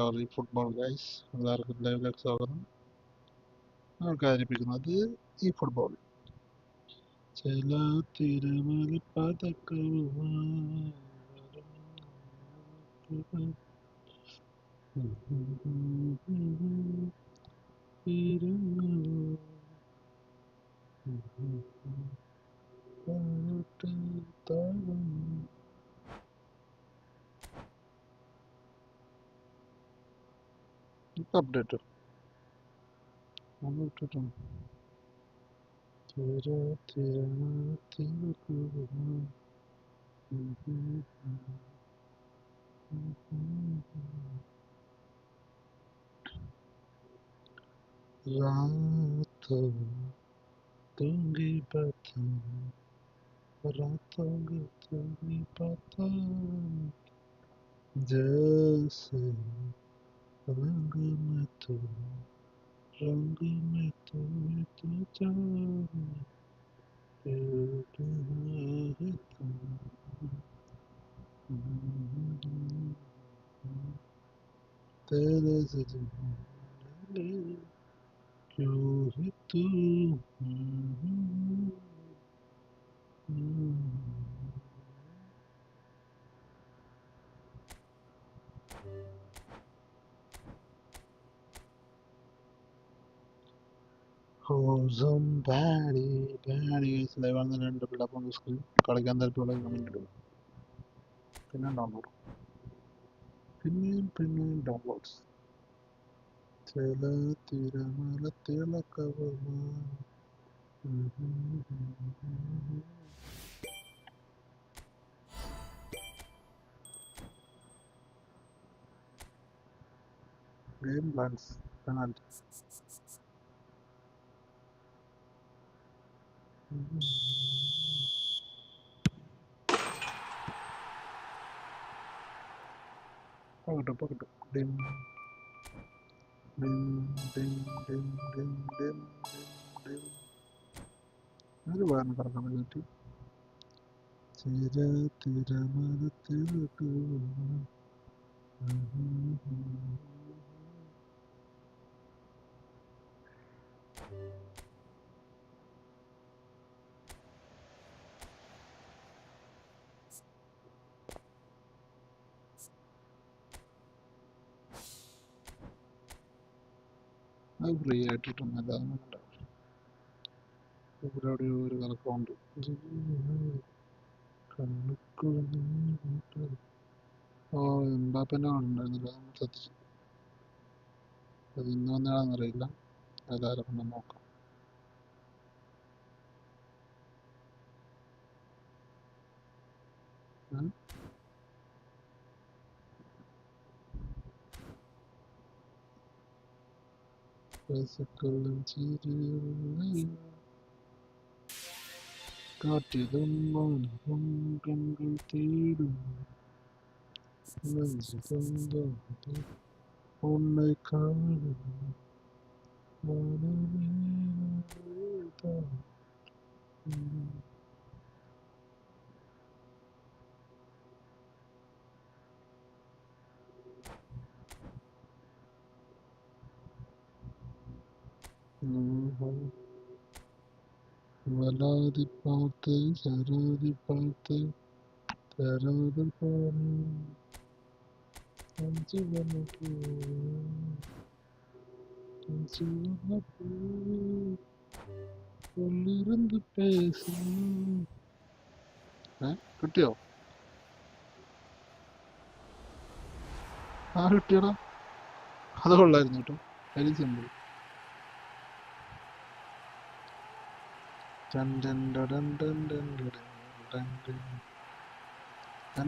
Story football guys. എല്ലാവർക്കും ലൈവിലേക്ക് സ്വാഗതം. ആൾക്കാരിപ്പിക്കുന്നത് ഈ ഫുട്ബോൾ. ചില തിരമല പതക്കവുമായി അപ്ഡേറ്റ് रातों दूंगी बता रातों दूंगी बता जैसे रंग में तू जाने है तू तेरे से जाने क्यों है तू Oh, somebody, is live on the end up on the screen. കളിക്കാൻ താല്പര്യമുള്ള കമന്റ് ഇടുക. പിന്നെ ഡൗൺലോഡ് പിന്നെയും ഡൗൺലോഡ്സ് ചില തിരമല തിളക്കവുമായി ഗെയിം പ്ലാൻസ് പെനാൽറ്റി കിട്ടും dim dim dim dim dim dim dim ഒരു വേറെ കിടക്കാൻ പറ്റി ചില തിരമല തിളക്കവുമായി അത് ഫ്രീ ആയിട്ടിട്ടൊന്നുമല്ല ഇവിടെ ഒരു കണക്കുണ്ട് ഓ എംബാപ്പൻ്റെ ഉണ്ടായിരുന്നില്ല നമ്മൾ ശ്രദ്ധിച്ചു അത് ഇന്ന് വന്നതാണെന്നറിയില്ല എല്ലാവരും കൊണ്ട് നോക്കാം കാറ്റിലും മൗനവും കൺകൾ തേടും ഉன்னை കാണും வலாதி பார்த்து சராதி பார்த்து தராது பாரு உள்ளிருந்து பேசு കിട്ടിയോ ആ കിട്ടിയടാ അത് കൊള്ളായിരുന്നു കേട്ടോ വെരി സിമ്പിൾ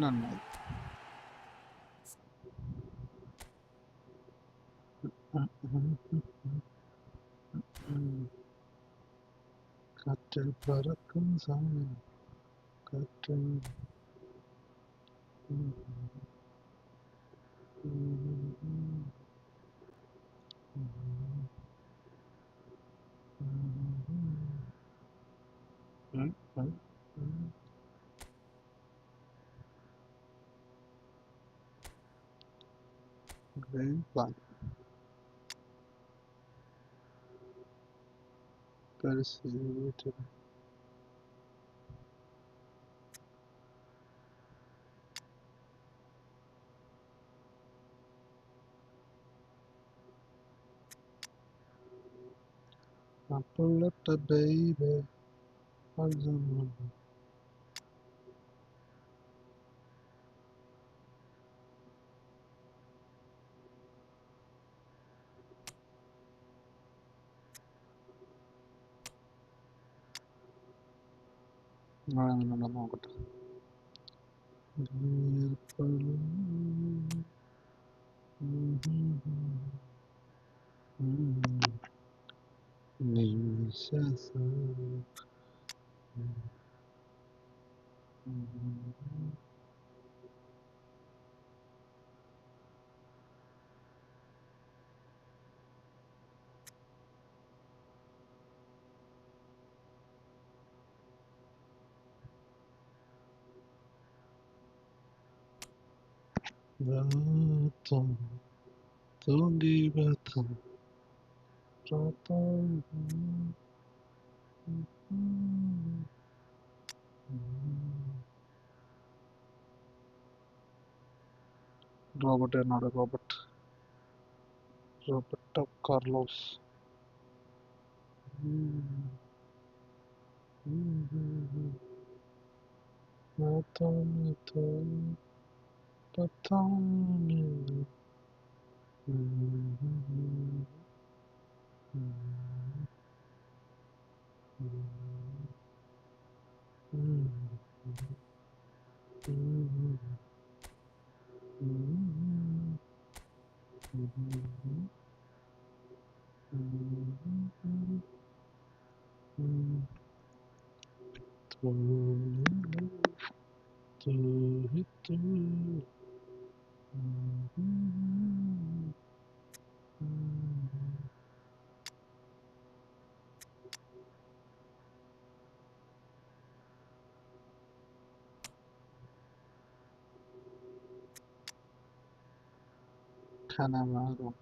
നന്നായി കാറ്റിൽ പറക്കും സാധനം കാറ്റിൽ Okay. Plan. Persecuted. I pull up the baby. നോക്കട്ടെ. Batam, Tundi Batam, Batam. Robert not a Robert. Roberto Carlos. Batam, Batam, Batam. Canavaro.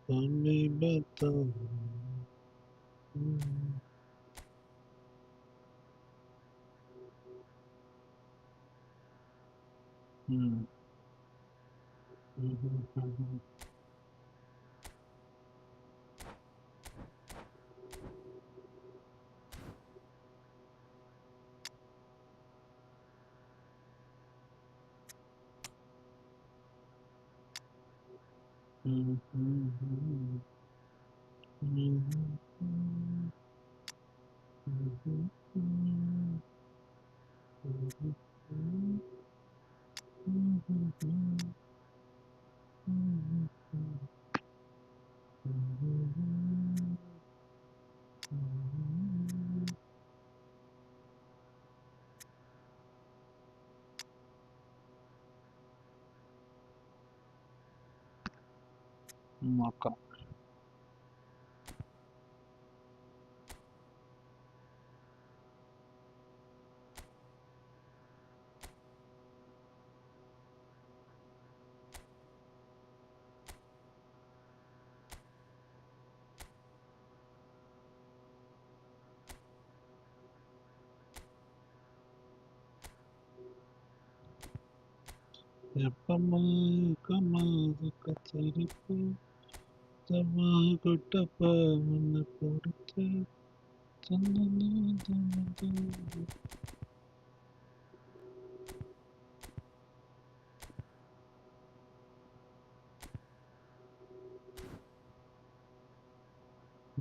Only better. നോക്കാം. എപ്പമ്മ കമ്മതൊക്കെ ചെരുപ്പ് ചമ്മ കൊട്ടപ്പ മുന്നെ കൊടുത്ത്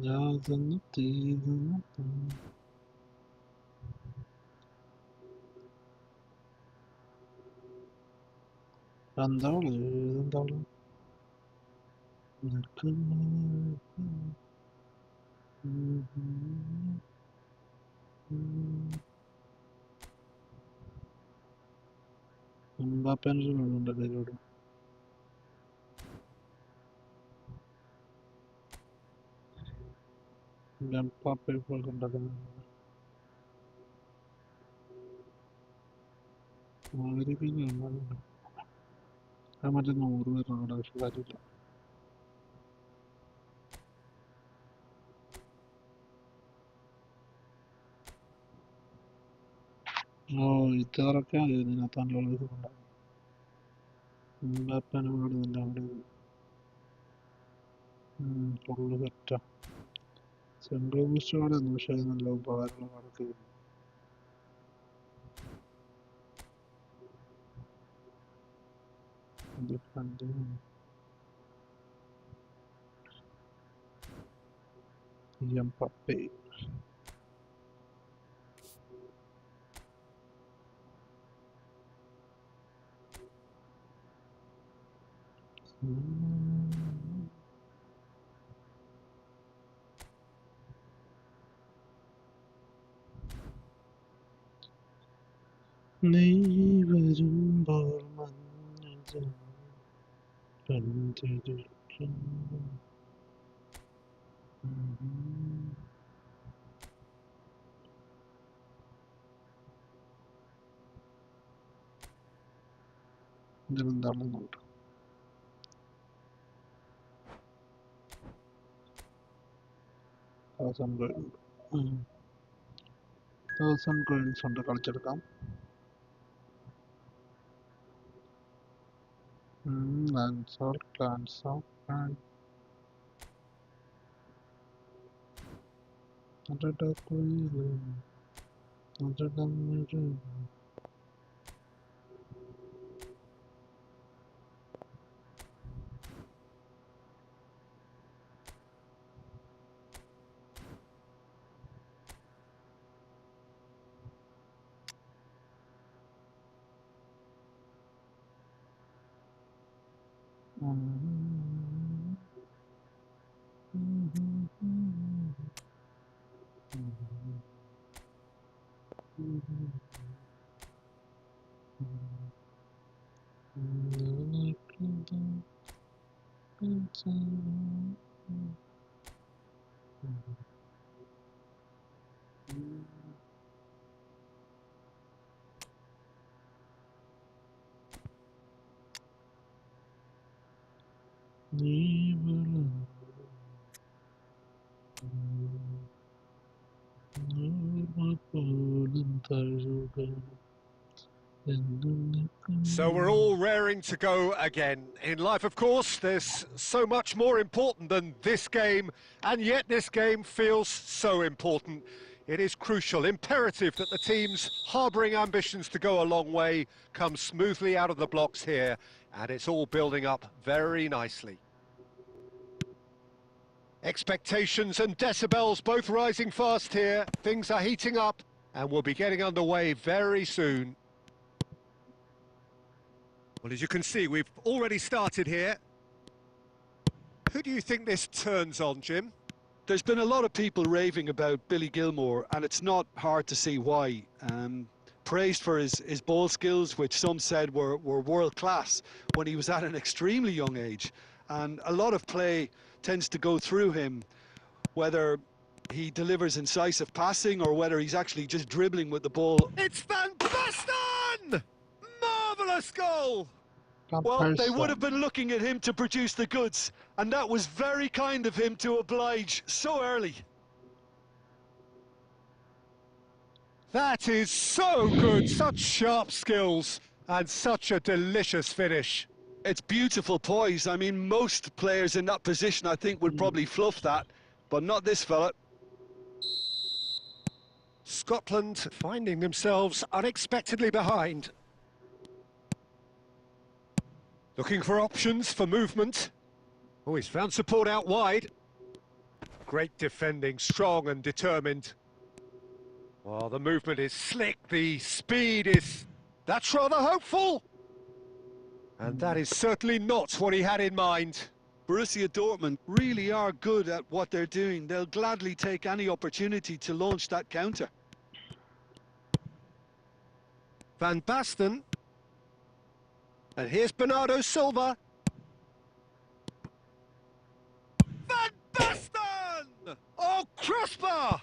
ജാതന്ന് തീരുന്ന എന്താവള് എന്താവള് എംബാപ്പേൻ്റെ ഉണ്ട് ഇതിലൂടെ എംബാപ്പെ ഇപ്പോൾ ഉണ്ടാക്കുന്നത് അത് മറ്റേ 100 പേരാണ് പക്ഷെ കാര്യമില്ല ഓ ഇത്തവറൊക്കെ ഇതിനകത്താണുള്ള ഇതുണ്ടാകും എംബാപ്പേനോട് തന്നെ അവിടെ ഫുള്ള് സെറ്റാ സെൻട്രൽ മിസ്റ്റോടെ പക്ഷേ നല്ല ഉപകാരമുള്ള കണക്ക് എംബാപ്പെ നീ വരുമ്പോൾ മഞ്ഞ കണ്ടിരിക്കുന്നു ഇതിലെന്താണെന്നുണ്ട് 1000 coins ഉണ്ട് കളിച്ചെടുക്കാം plans and So we're all raring to go again. In life, of course, there's so much more important than this game, and yet this game feels so important. It is crucial, imperative that the teams harbouring ambitions to go a long way come smoothly out of the blocks here, and it's all building up very nicely. Expectations and decibels both rising fast here. Things are heating up, and we'll be getting underway very soon. Well, as you can see, we've already started here. Who do you think this turns on, Jim? There's been a lot of people raving about Billy Gilmore, and it's not hard to see why. Praised for his ball skills, which some said were world-class when he was at an extremely young age. And a lot of play tends to go through him, whether he delivers incisive passing or whether he's actually just dribbling with the ball. It's Van Basten! Marvellous goal! Well, they would have been looking at him to produce the goods, and that was very kind of him to oblige so early. That is so good, such sharp skills. And such a delicious finish. It's beautiful poise. I mean, most players in that position, I think, would probably fluff that, but not this fella. Scotland finding themselves unexpectedly behind. Looking for options for movement. Oh, he's found support out wide. Great defending, strong and determined. Well, the movement is slick, the speed is... That's rather hopeful! And that is certainly not what he had in mind. Borussia Dortmund really are good at what they're doing. They'll gladly take any opportunity to launch that counter. Van Basten. And here's Bernardo Silva. Van Basten! Oh, crossbar!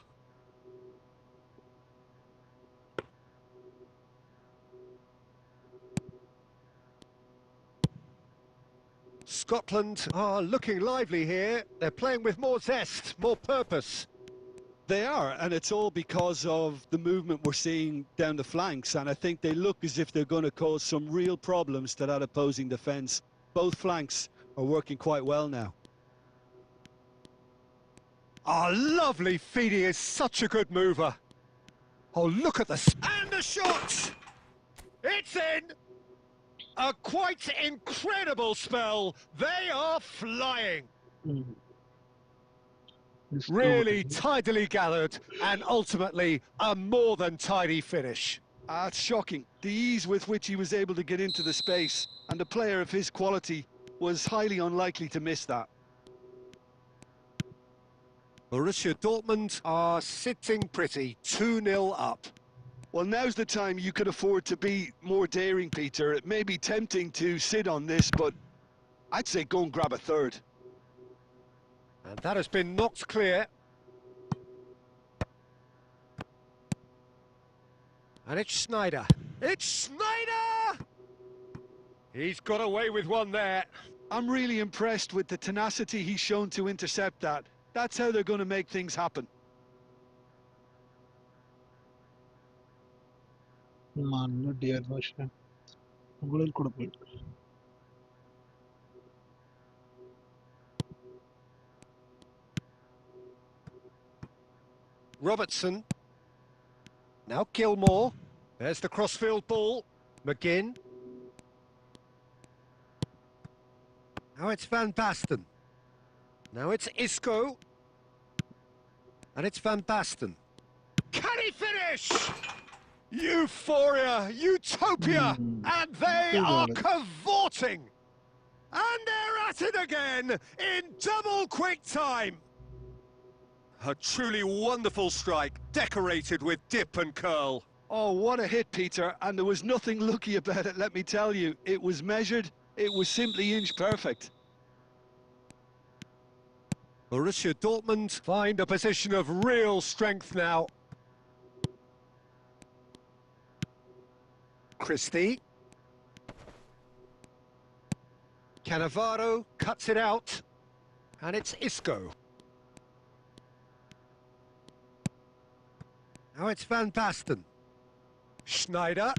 Scotland are looking lively here. They're playing with more zest, more purpose. They are, and it's all because of the movement we're seeing down the flanks, and I think they look as if they're going to cause some real problems to that opposing defence. Both flanks are working quite well now. Oh, lovely feed. He is such a good mover. Oh, look at this. And the shot! It's in! A quite incredible spell. They are flying. Really tidily gathered, and ultimately a more than tidy finish. It's shocking, the ease with which he was able to get into the space, and a player of his quality was highly unlikely to miss that. Borussia Dortmund are sitting pretty, 2-0 up. Well, now's the time you could afford to be more daring, Peter. It may be tempting to sit on this, but I'd say go and grab a third. And that has been knocked clear. And it's Schneider. It's Schneider! He's got away with one there. I'm really impressed with the tenacity he's shown to intercept that. That's how they're going to make things happen. Dear Bocha. Robertson. Now Gilmore. There's the crossfield ball. McGinn. Now it's Van Basten. Now it's Isco. And it's Van Basten. Can he finish? Euphoria, utopia, and they are cavorting. And they're at it again in double quick time. A truly wonderful strike, decorated with dip and curl. Oh, what a hit, Peter, and there was nothing lucky about it, let me tell you. It was measured, it was simply inch perfect. Borussia Dortmund find a position of real strength now. Christie. Cannavaro cuts it out, and it's Isco. Now it's Van Basten. Schneider.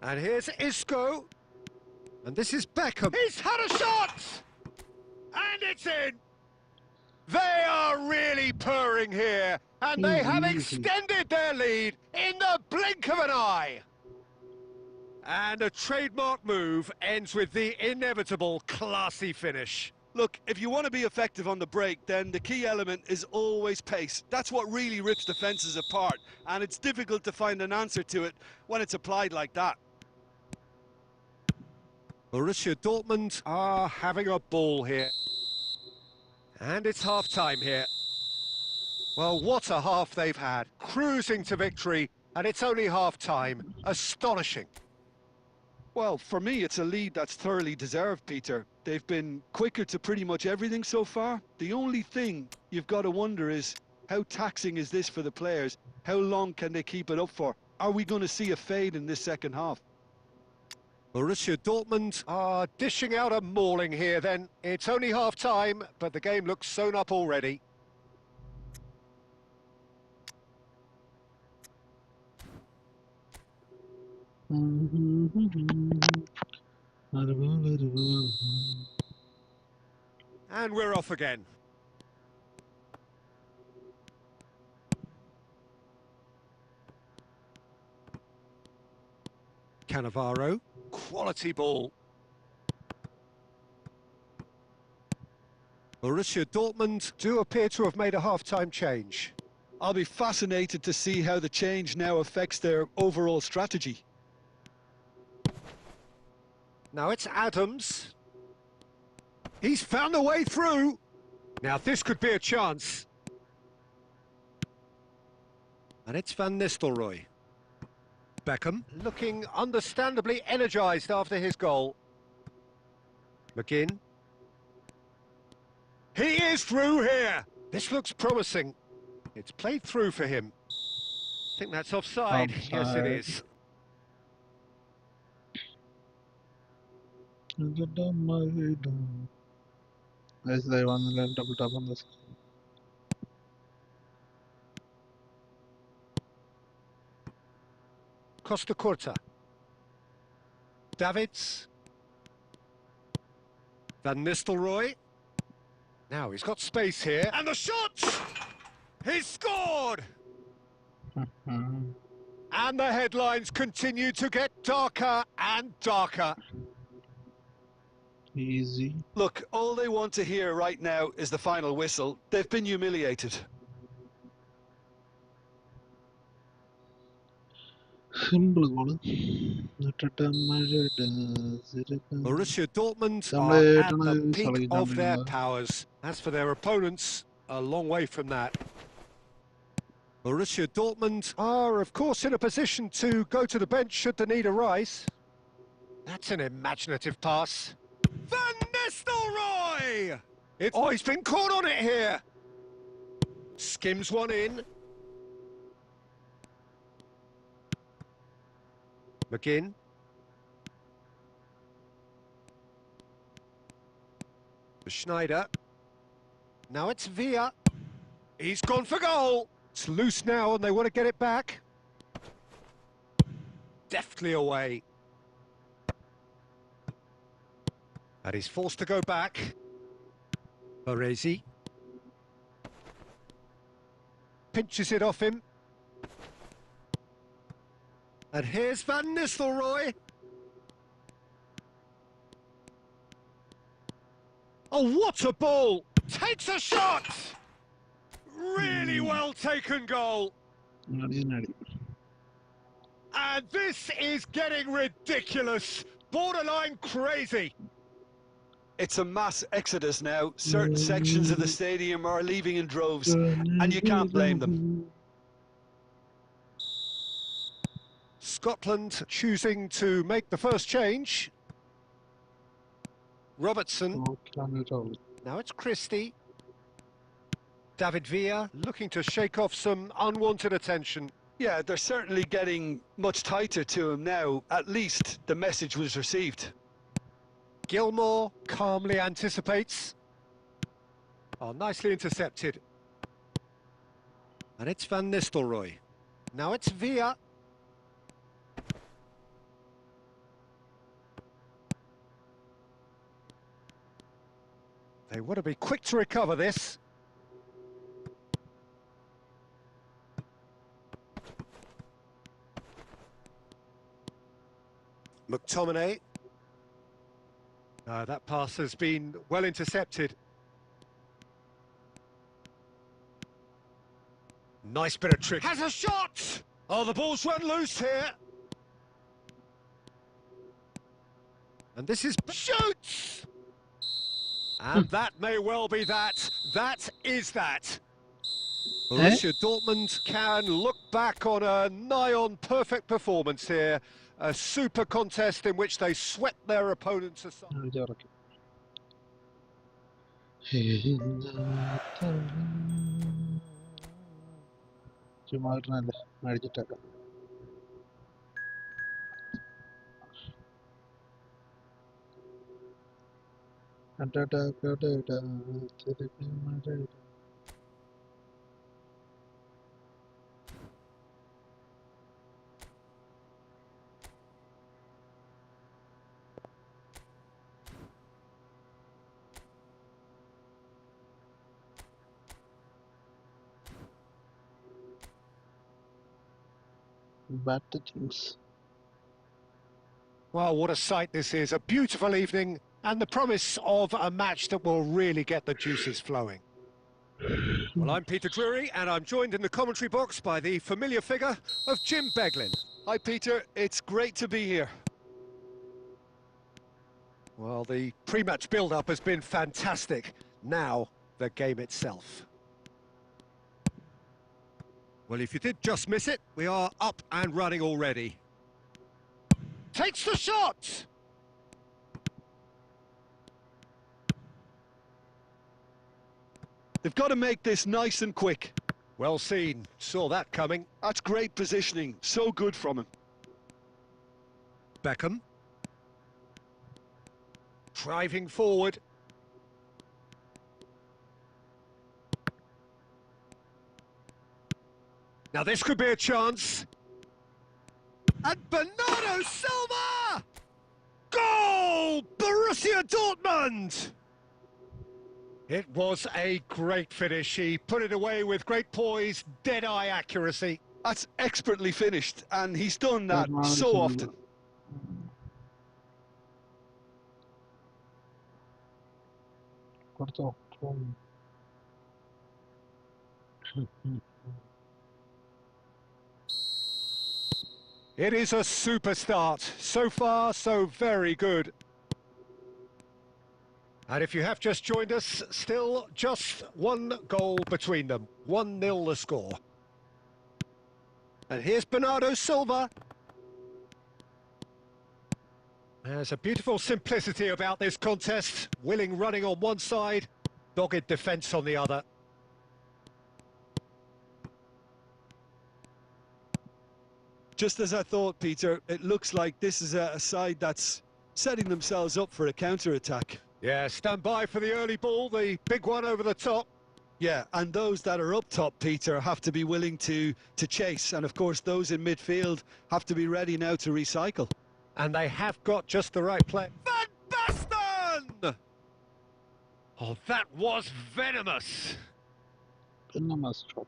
And here's Isco. And this is Beckham. He's had a shot! And it's in! They are really purring here, and they have extended their lead in the blink of an eye. And a trademark move ends with the inevitable classy finish. Look, if you want to be effective on the break, then the key element is always pace. That's what really rips defences apart, and it's difficult to find an answer to it when it's applied like that. Borussia Dortmund are having a ball here. And it's half-time here. Well, what a half they've had. Cruising to victory, and it's only half-time. Astonishing. Well, for me, it's a lead that's thoroughly deserved, Peter. They've been quicker to pretty much everything so far. The only thing you've got to wonder is, how taxing is this for the players? How long can they keep it up for? Are we going to see a fade in this second half? Borussia Dortmund are dishing out a mauling here then. It's only half-time, but the game looks sewn up already. And we're off again. Cannavaro, quality ball. Borussia Dortmund do appear to have made a half-time change. I'll be fascinated to see how the change now affects their overall strategy. Now it's Adams. He's found a way through. Now this could be a chance. And it's Van Nistelrooy. Beckham looking understandably energised after his goal. McGinn. He is through here. This looks promising. It's played through for him. I think that's offside. Yes, it is. Guys, they won the double tap on this. Costa Curta. Davids. Van Nistelrooy. Now he's got space here. And the shot! He's scored! And the headlines continue to get darker and darker. Easy. Look, all they want to hear right now is the final whistle. They've been humiliated. Simple goal. Borussia Dortmund are at the peak of their powers. As for their opponents, a long way from that. Borussia Dortmund are, of course, in a position to go to the bench should the need arise. That's an imaginative pass. Van Nistelrooy! Oh, he's been caught on it here. Skims one in. McGinn. Schneider. Now it's Villa. He's gone for goal. It's loose now and they want to get it back. Deftly away. And he's forced to go back. Baresi. Pinches it off him. And here's Van Nistelrooy. Oh, what a ball! Takes a shot! Really well taken goal. And this is getting ridiculous. Borderline crazy. It's a mass exodus now. Certain sections of the stadium are leaving in droves, and you can't blame them. Scotland choosing to make the first change. Robertson. Now it's Christie. David Villa looking to shake off some unwanted attention. Yeah, they're certainly getting much tighter to him now. At least the message was received. Gilmour calmly anticipates. Oh, nicely intercepted. And it's Van Nistelrooy. Now it's Villa. They want to be quick to recover this. McTominay. That pass has been well intercepted. Nice bit of trick. Has a shot! Oh, the ball's run loose here. And this is... Shoots! And that may well be that. That is that. Borussia Dortmund can look back on a nigh-on perfect performance here. A super contest in which they swept their opponents aside. better things. Well, what a sight this is. A beautiful evening and the promise of a match that will really get the juices flowing. Well, I'm Peter Drury and I'm joined in the commentary box by the familiar figure of Jim Beglin. Hi, Peter. It's great to be here. Well, the pre-match build-up has been fantastic. Now, the game itself. Well, if you did just miss it, we are up and running already. Takes the shot! They've got to make this nice and quick. Well seen. Saw that coming. That's great positioning. So good from him. Beckham. Driving forward. Now this could be a chance. And Bernardo Silva! Goal! Borussia Dortmund! It was a great finish. He put it away with great poise, dead-eye accuracy. That's expertly finished, and he's done that so often. Corto. It is a super start. So far, so very good. And if you have just joined us, still just one goal between them. 1-0 the score. And here's Bernardo Silva. There's a beautiful simplicity about this contest. Willing running on one side, dogged defence on the other. Just as I thought, Peter, it looks like this is a side that's setting themselves up for a counter-attack. Yeah, stand by for the early ball, the big one over the top. Yeah, and those that are up top, Peter, have to be willing to chase. And, of course, those in midfield have to be ready now to recycle. And they have got just the right play. Van Basten! Oh, that was venomous. Venomous shot.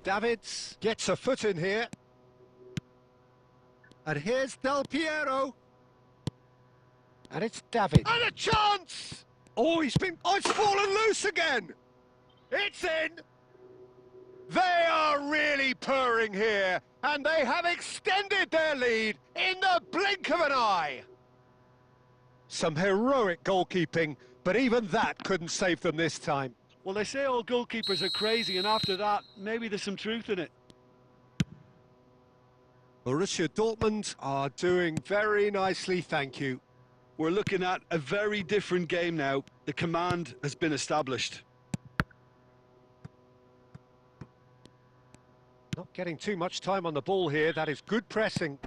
Davids gets a foot in here. And here's Del Piero. And it's David. And a chance! Oh, it's fallen loose again. It's in. They are really purring here. And they have extended their lead in the blink of an eye. Some heroic goalkeeping, but even that couldn't save them this time. Well, they say all goalkeepers are crazy, and after that, maybe there's some truth in it. Borussia Dortmund are doing very nicely, thank you. We're looking at a very different game now. The command has been established. Not getting too much time on the ball here. That is good pressing.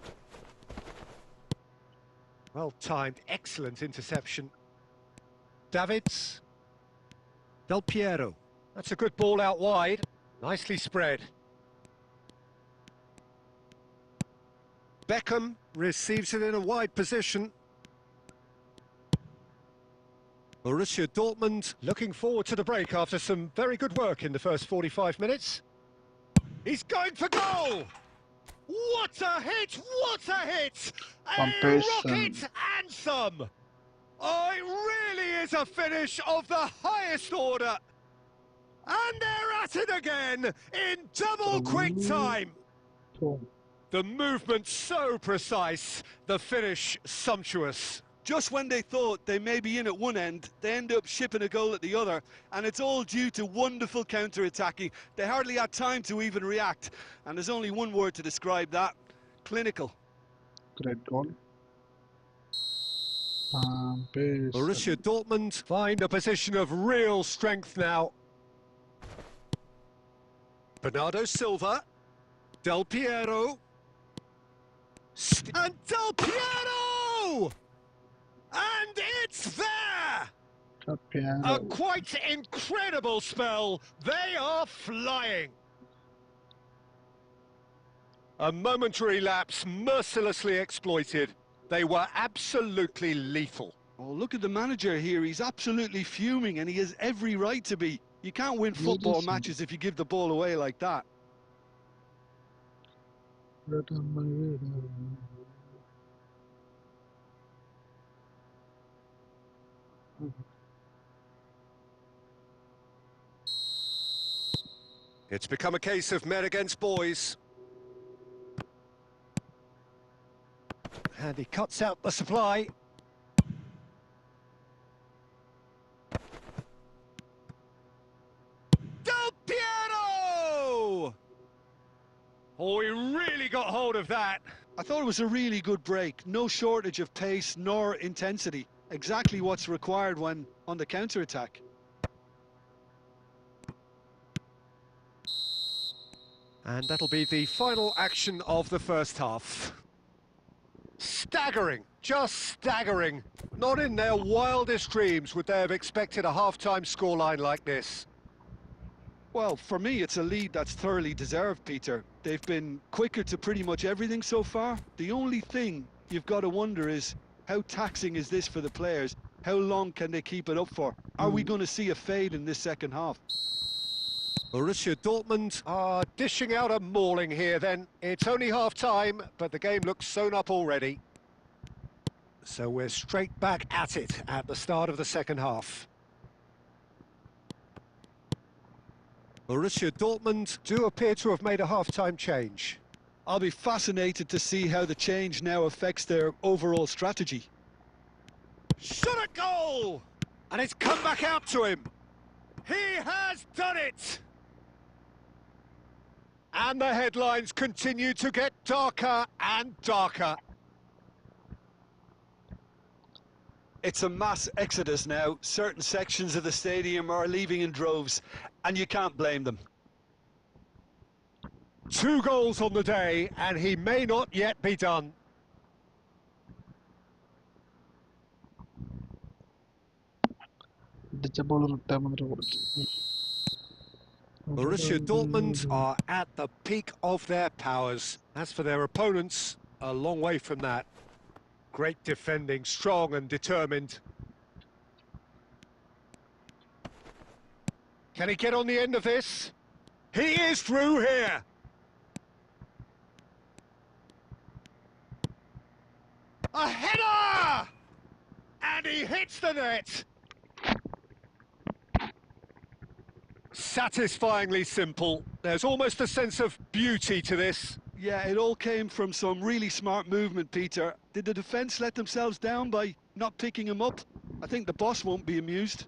Well timed, excellent interception. Davids. Del Piero. That's a good ball out wide. Nicely spread. Beckham receives it in a wide position. Borussia Dortmund looking forward to the break after some very good work in the first 45 minutes. He's going for goal! What a hit! What a hit! A rocket anthem! Oh, it really is a finish of the highest order. And they're at it again in double quick time. The movement so precise, the finish sumptuous. Just when they thought they may be in at one end, they end up shipping a goal at the other, and it's all due to wonderful counter-attacking. They hardly had time to even react, and there's only one word to describe that: clinical. Great goal. Borussia Dortmund find a position of real strength now. Bernardo Silva, Del Piero, and Del Piero! And A piano. quite incredible spell. They are flying. A momentary lapse mercilessly exploited. They were absolutely lethal. Oh, look at the manager here. He's absolutely fuming, and he has every right to be. You can't win football matches if you give the ball away like that. It's become a case of men against boys. And he cuts out the supply. Del Piero! Oh, he really got hold of that. I thought it was a really good break. No shortage of pace nor intensity. Exactly what's required when on the counter-attack. And that'll be the final action of the first half. Staggering, just staggering. Not in their wildest dreams would they have expected a half-time scoreline like this. Well, for me, it's a lead that's thoroughly deserved, Peter. They've been quicker to pretty much everything so far. The only thing you've got to wonder is, how taxing is this for the players? How long can they keep it up for? Are we going to see a fade in this second half? Borussia Dortmund are dishing out a mauling here then. It's only half-time, but the game looks sewn up already. So we're straight back at it at the start of the second half. Borussia Dortmund do appear to have made a half-time change. I'll be fascinated to see how the change now affects their overall strategy. Shot at goal! And it's come back out to him. He has done it! And the headlines continue to get darker and darker. It's a mass exodus now. Certain sections of the stadium are leaving in droves, and you can't blame them. 2 goals on the day, and he may not yet be done. Borussia Dortmund are at the peak of their powers. As for their opponents, a long way from that. Great defending, strong and determined. Can he get on the end of this? He is through here! A header! And he hits the net! Satisfyingly simple. There's almost a sense of beauty to this. Yeah, it all came from some really smart movement, Peter. Did the defence let themselves down by not picking him up? I think the boss won't be amused.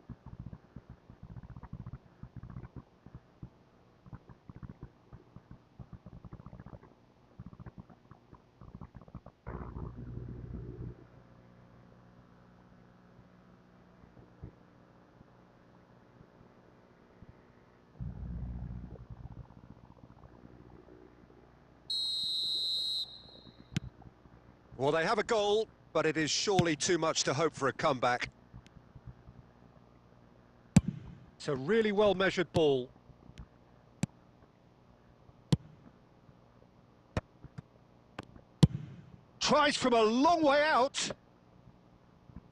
Well, they have a goal, but it is surely too much to hope for a comeback. It's a really well-measured ball. Tries from a long way out.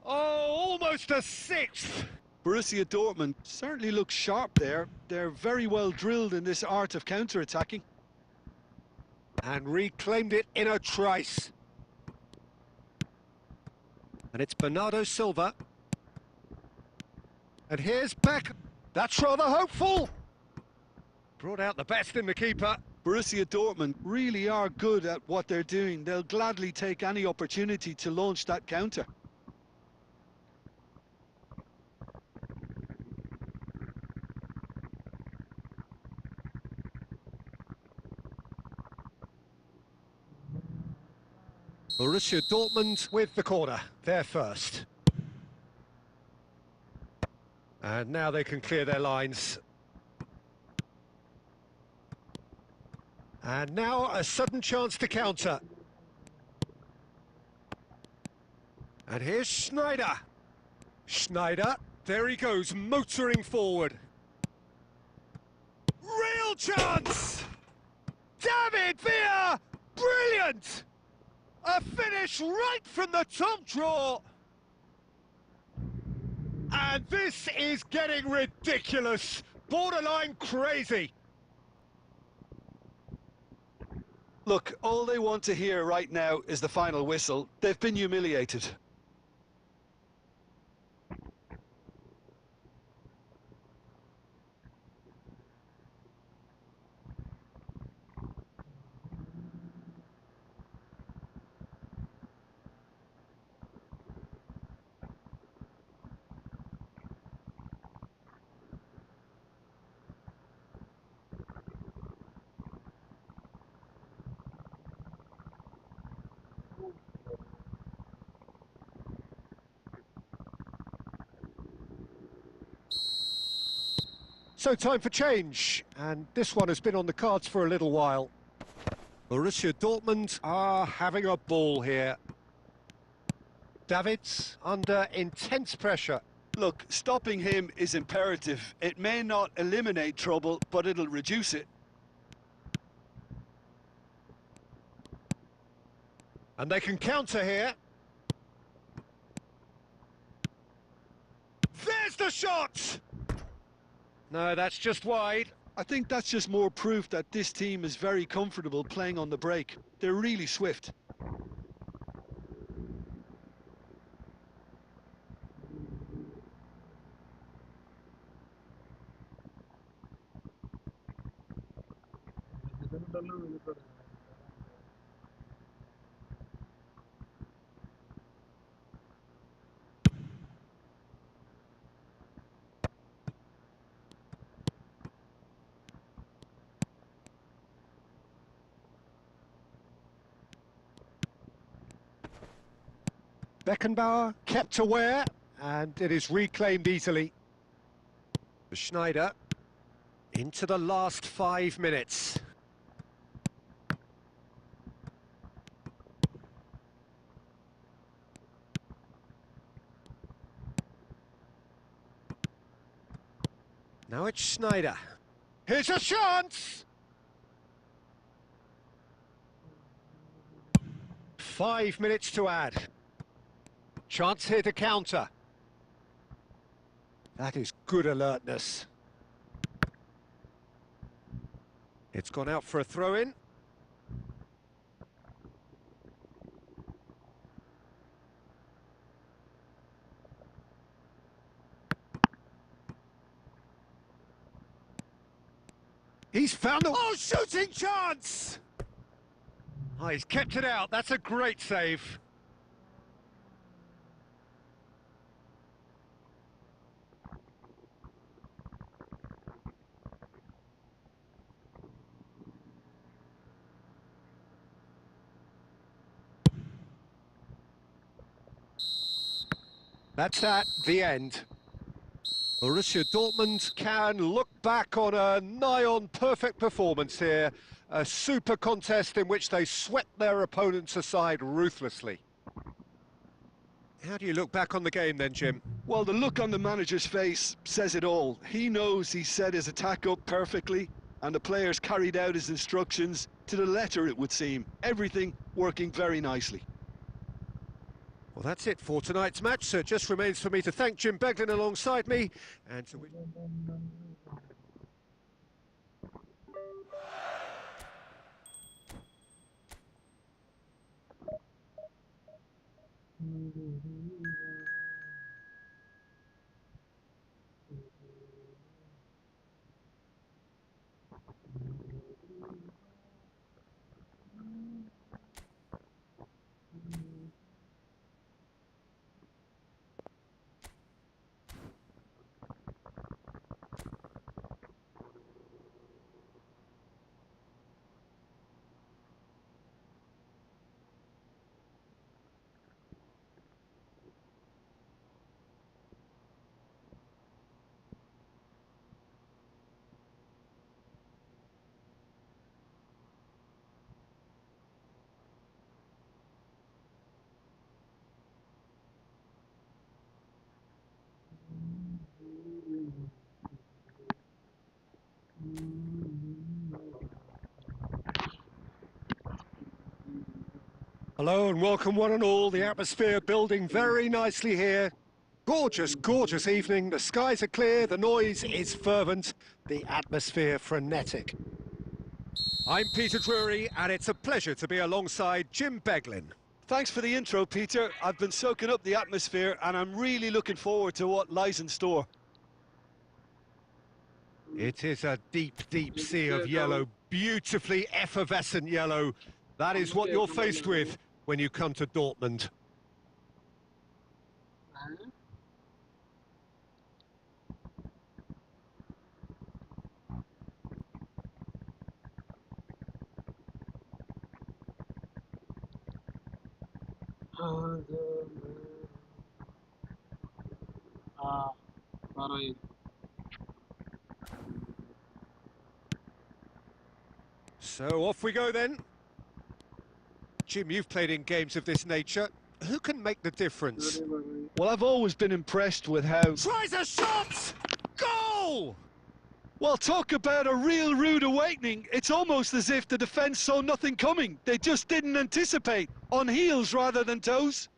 Oh, almost a sixth. Borussia Dortmund certainly looks sharp there. They're very well drilled in this art of counter-attacking. And reclaimed it in a trice. And it's Bernardo Silva. And here's Beck. That's rather hopeful. Brought out the best in the keeper. Borussia Dortmund really are good at what they're doing. They'll gladly take any opportunity to launch that counter. Borussia Dortmund with the corner. They're first. And now they can clear their lines. And now a sudden chance to counter. And here's Schneider. Schneider There he goes, motoring forward. Real chance! David Villa! Brilliant! A finish right from the top draw. And this is getting ridiculous. Borderline crazy. Look, all they want to hear right now is the final whistle. They've been humiliated. So time for change, and this one has been on the cards for a little while. Borussia Dortmund are having a ball here. David's under intense pressure. Look, stopping him is imperative. It may not eliminate trouble, but it'll reduce it. And they can counter here. There's the shot! No, that's just wide. I think that's just more proof that this team is very comfortable playing on the break. They're really swift. Beckenbauer kept aware, and it is reclaimed easily. Schneider into the last 5 minutes. Now it's Schneider. Here's a chance! 5 minutes to add. Chance here to counter. That is good alertness. It's gone out for a throw-in. He's found the... Oh, shooting chance! Oh, he's kept it out. That's a great save. That's the end. Borussia Dortmund can look back on a nigh-on perfect performance here. A super contest in which they swept their opponents aside ruthlessly. How do you look back on the game then, Jim? Well, the look on the manager's face says it all. He knows he set his attack up perfectly, and the players carried out his instructions to the letter, it would seem. Everything working very nicely. Well, that's it for tonight's match, so it just remains for me to thank Jim Beglin alongside me, and to... Hello and welcome one and all. The atmosphere building very nicely here. Gorgeous, gorgeous evening. The skies are clear, the noise is fervent, the atmosphere frenetic. I'm Peter Drury and it's a pleasure to be alongside Jim Beglin. Thanks for the intro, Peter. I've been soaking up the atmosphere and I'm really looking forward to what lies in store. It is a deep, deep sea of yellow, beautifully effervescent yellow. That is what you're faced with when you come to Dortmund. Sorry. So off we go then. Jim, you've played in games of this nature. Who can make the difference? Well, I've always been impressed with how... Tries a shot! Goal! Well, talk about a real rude awakening. It's almost as if the defence saw nothing coming. They just didn't anticipate. On heels rather than toes.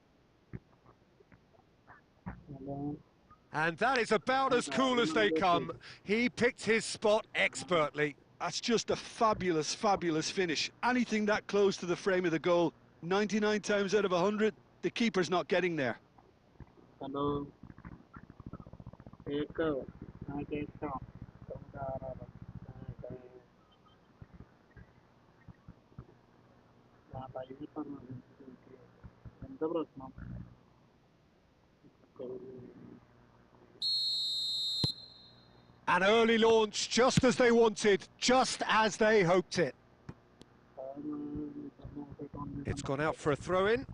And that is about as cool as they come. He picked his spot expertly. That's just a fabulous, fabulous finish. Anything that close to the frame of the goal, 99 times out of 100, the keeper's not getting there. Hello. Echo. I get stop. എന്താ പ്രശ്നം? An early launch, just as they wanted, just as they hoped it. It's gone out for a throw-in.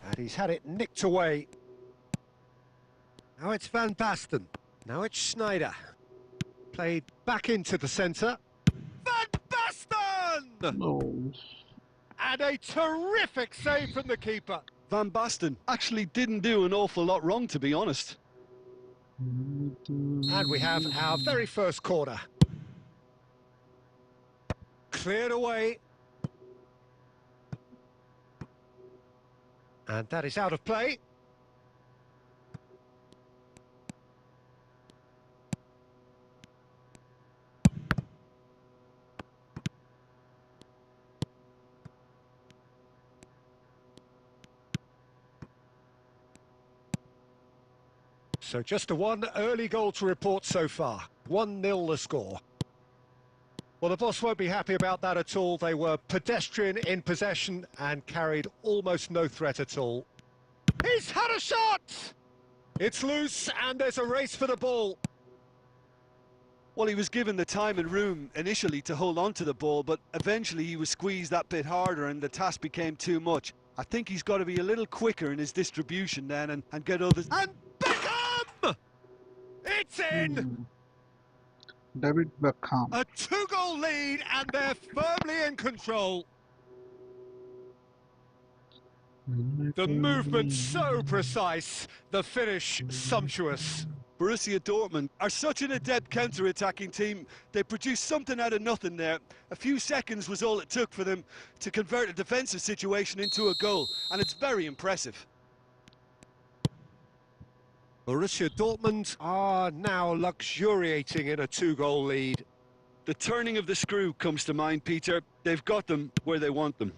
And he's had it nicked away. Now it's Van Basten. Now it's Schneider. Played back into the centre. Van Basten! No. And a terrific save from the keeper. Van Basten actually didn't do an awful lot wrong, to be honest. And we have our very first corner. Cleared away. And that is out of play. So just the one early goal to report so far. 1-0 the score. Well, the boss won't be happy about that at all. They were pedestrian in possession and carried almost no threat at all. He's had a shot! It's loose and there's a race for the ball. Well, he was given the time and room initially to hold on to the ball, but eventually he was squeezed that bit harder and the task became too much. I think he's got to be a little quicker in his distribution then and get others. And Beckham! It's in! David Beckham. A 2-goal lead, and they're firmly in control. The movement so precise, the finish sumptuous. Borussia Dortmund are such an adept counter-attacking team. They produced something out of nothing there. A few seconds was all it took for them to convert a defensive situation into a goal, and it's very impressive. Borussia Dortmund are now luxuriating in a 2-goal lead. The turning of the screw comes to mind, Peter. They've got them where they want them.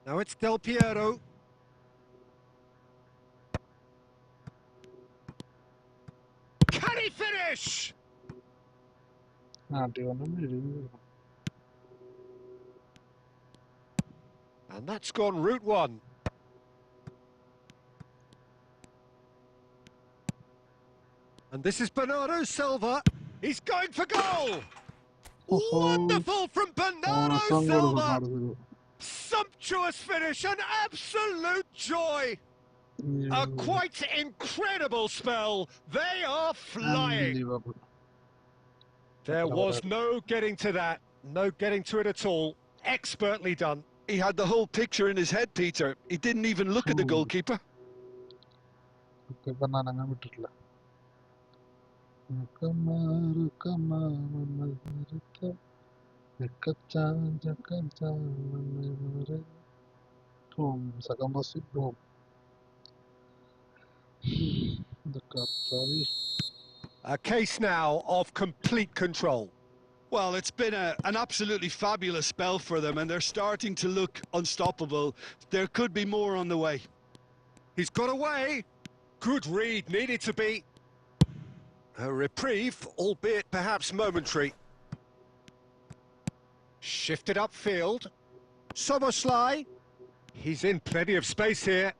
Now it's Del Piero. Can he finish? And that's gone route one. And this is Bernardo Silva. He's going for goal. Wonderful from Bernardo Silva. Sumptuous finish, an absolute joy. A quite incredible spell. They are flying. There was no getting to that. No getting to it at all. Expertly done. He had the whole picture in his head, Peter. He didn't even look at the goalkeeper. A case now of complete control. Well, it's been an absolutely fabulous spell for them, and they're starting to look unstoppable. There could be more on the way. He's got away. Good read, needed to be. A reprieve, albeit perhaps momentary. Shifted upfield. Soboslai. He's in plenty of space here.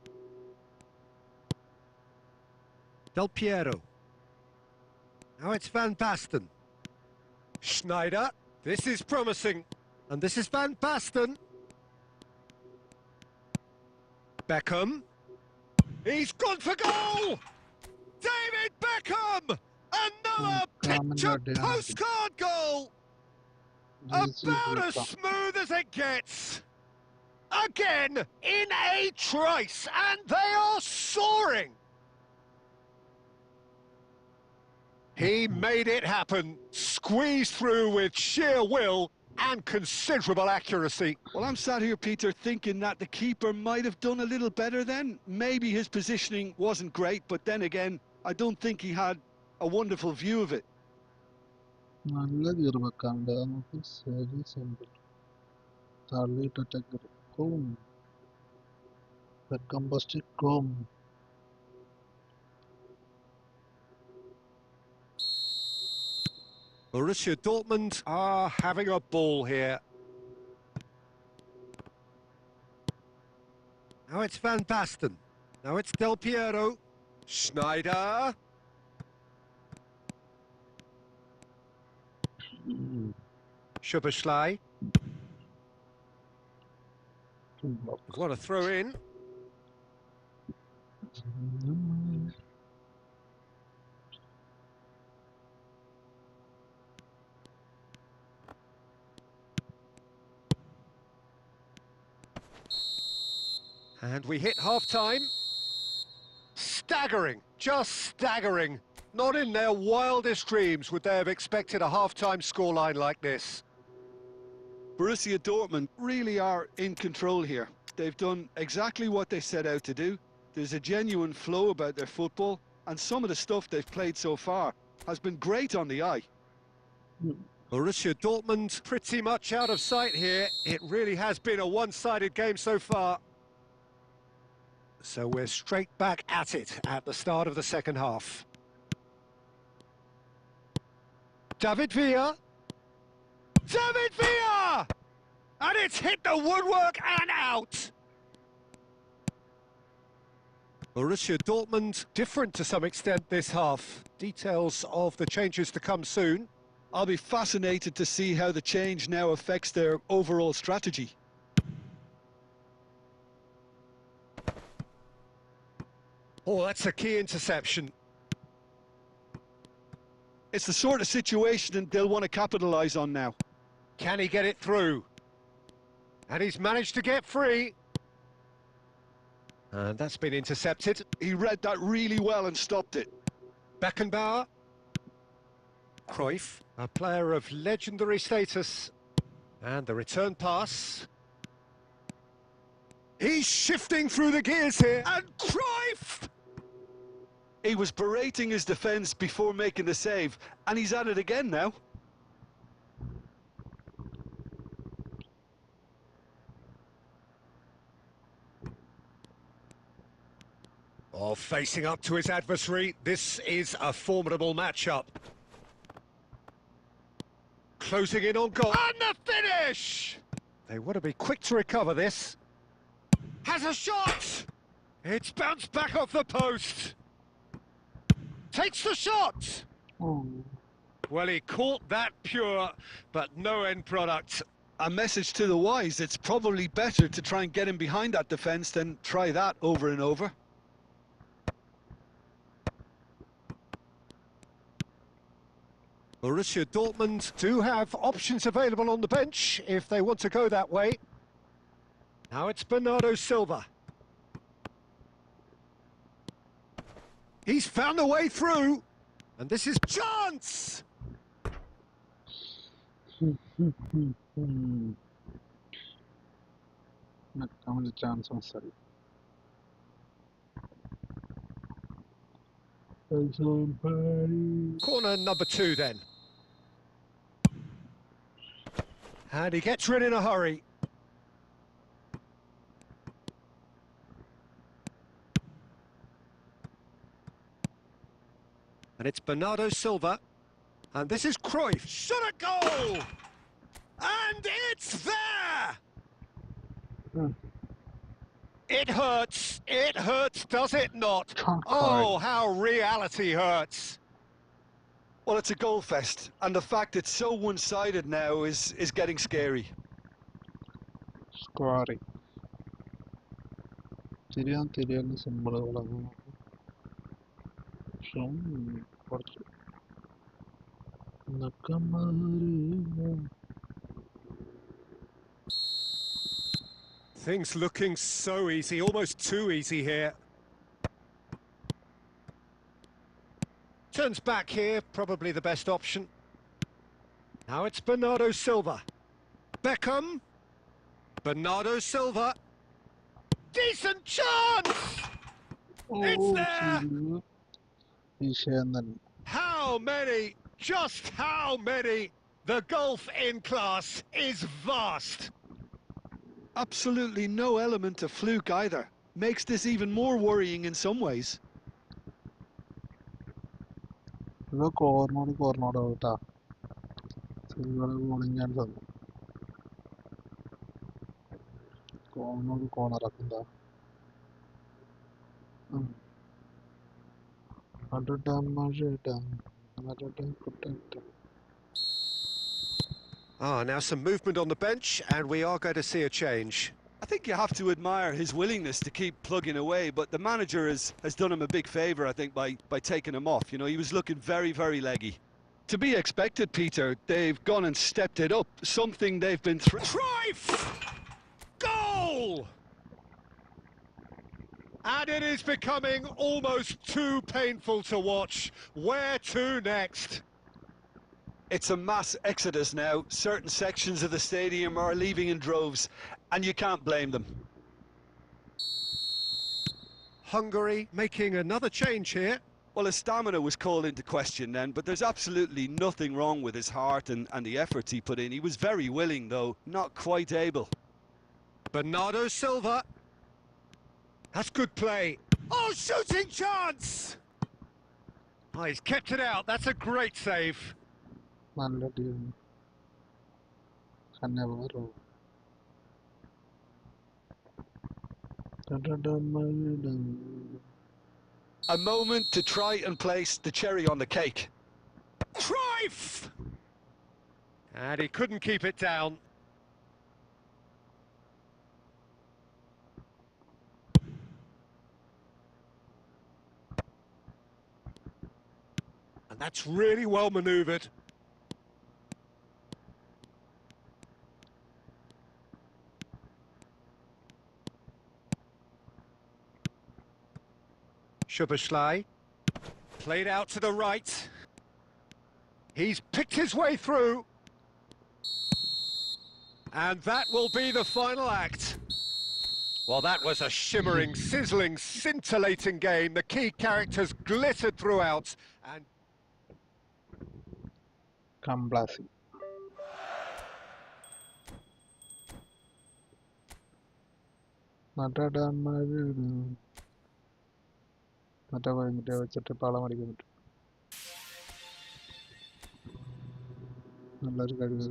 Del Piero. Now it's Van Basten. Schneider. This is promising. And this is Van Basten. Beckham. He's gone for goal! David Beckham! Another picture postcard goal! About as smooth as it gets. Again, in a trice, and they are soaring. He made it happen, squeezed through with sheer will and considerable accuracy. Well, I'm sat here, Peter, thinking that the keeper might have done a little better then. Maybe his positioning wasn't great, but then again, I don't think he had a wonderful view of it. Borussia Dortmund are having a ball here. Now it's Van Basten. Now it's Del Piero. Schneider. Soboslai. What a throw in. And we hit half-time. Staggering, just staggering. Not in their wildest dreams would they have expected a half-time scoreline like this. Borussia Dortmund really are in control here. They've done exactly what they set out to do. There's a genuine flow about their football, and some of the stuff they've played so far has been great on the eye. Borussia Dortmund pretty much out of sight here. It really has been a one-sided game so far. So we're straight back at it at the start of the second half. David Villa. David Villa! And it's hit the woodwork and out. Borussia Dortmund different to some extent this half. Details of the changes to come soon. I'll be fascinated to see how the change now affects their overall strategy. Oh, that's a key interception. It's the sort of situation they'll want to capitalise on now. Can he get it through? And he's managed to get free. And that's been intercepted. He read that really well and stopped it. Beckenbauer. Cruyff, a player of legendary status. And the return pass. He's shifting through the gears here. And Cruyff! He was berating his defence before making the save, and he's at it again now. Oh, facing up to his adversary, this is a formidable matchup. Closing in on goal. And the finish! They want to be quick to recover this. Has a shot! It's bounced back off the post. Takes the shot! Oh, Well, he caught that pure, but no end product. A message to the wise, it's probably better to try and get him behind that defence than try that over and over. Borussia Dortmund do have options available on the bench if they want to go that way. Now it's Bernardo Silva. He's found a way through, and this is chance! a chance on sorry. Corner number 2 then. And he gets rid in a hurry. And it's Bernardo Silva. And this is Cruyff. Shot a goal! And it's there! It hurts, does it not? Oh, how reality hurts. Well, it's a goal fest, and the fact it's so one-sided now is getting scary. Scary. തിരിയാൻ സിമ്പിളുകളാണ് കുറച്ച് Things looking so easy, almost too easy here. Turns back here, probably the best option. Now it's Bernardo Silva. Beckham. Bernardo Silva. Decent chance! It's there! How many? Just how many? The gulf in class is vast. Absolutely no element of fluke either. Makes this even more worrying in some ways. corner out. Corner Now some movement on the bench, and we are going to see a change. I think you have to admire his willingness to keep plugging away, but the manager has done him a big favour, I think, by taking him off. You know, he was looking very, very leggy. To be expected, Peter. They've gone and stepped it up, something they've been through. Cruyff! Goal! And it is becoming almost too painful to watch. Where to next? It's a mass exodus now. Certain sections of the stadium are leaving in droves, and you can't blame them. Hungary making another change here. Well, his stamina was called into question then, but there's absolutely nothing wrong with his heart and the efforts he put in. He was very willing, though, not quite able. Bernardo Silva. That's good play. Oh, shooting chance! Oh, he's kept it out. That's a great save. A moment to try and place the cherry on the cake. Cruyff! And he couldn't keep it down. And that's really well manoeuvred. Szoboszlai, played out to the right. He's picked his way through. And that will be the final act. Well, that was a shimmering, sizzling, scintillating game. The key characters glittered throughout. And Kamblasi. മറ്റേ വെച്ചിട്ട് പാളം അടിക്കാൻ പറ്റും. നല്ലൊരു കഴിവ്.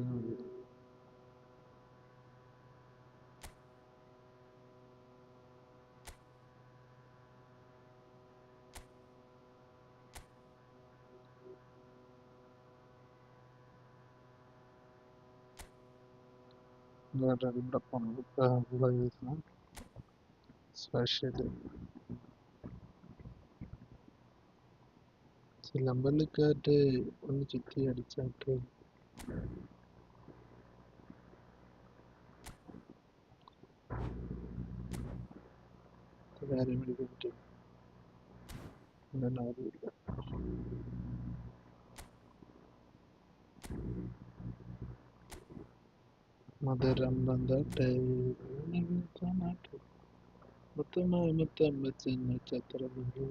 ഇവിടെ പോകണം special ചിലമ്പലിക്കാറ്റ് ഒന്ന് ചുറ്റി അടിച്ചാട്ട് കാര്യം പിടിക്കാൻ പറ്റും. അങ്ങനെ ആരുമില്ല. മധുരം വന്നട്ടെ മുത്തമായി മുത്തം വെച്ച് നക്ഷത്രമുണ്ട്.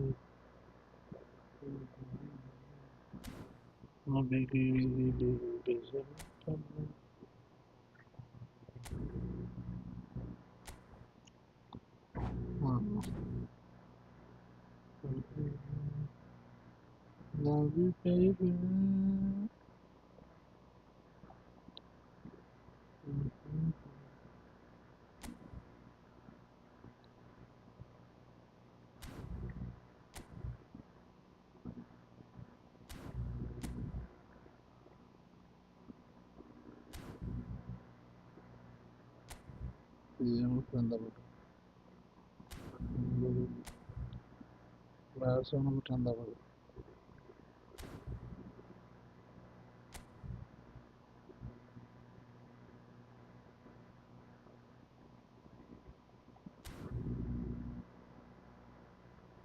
Love you, baby.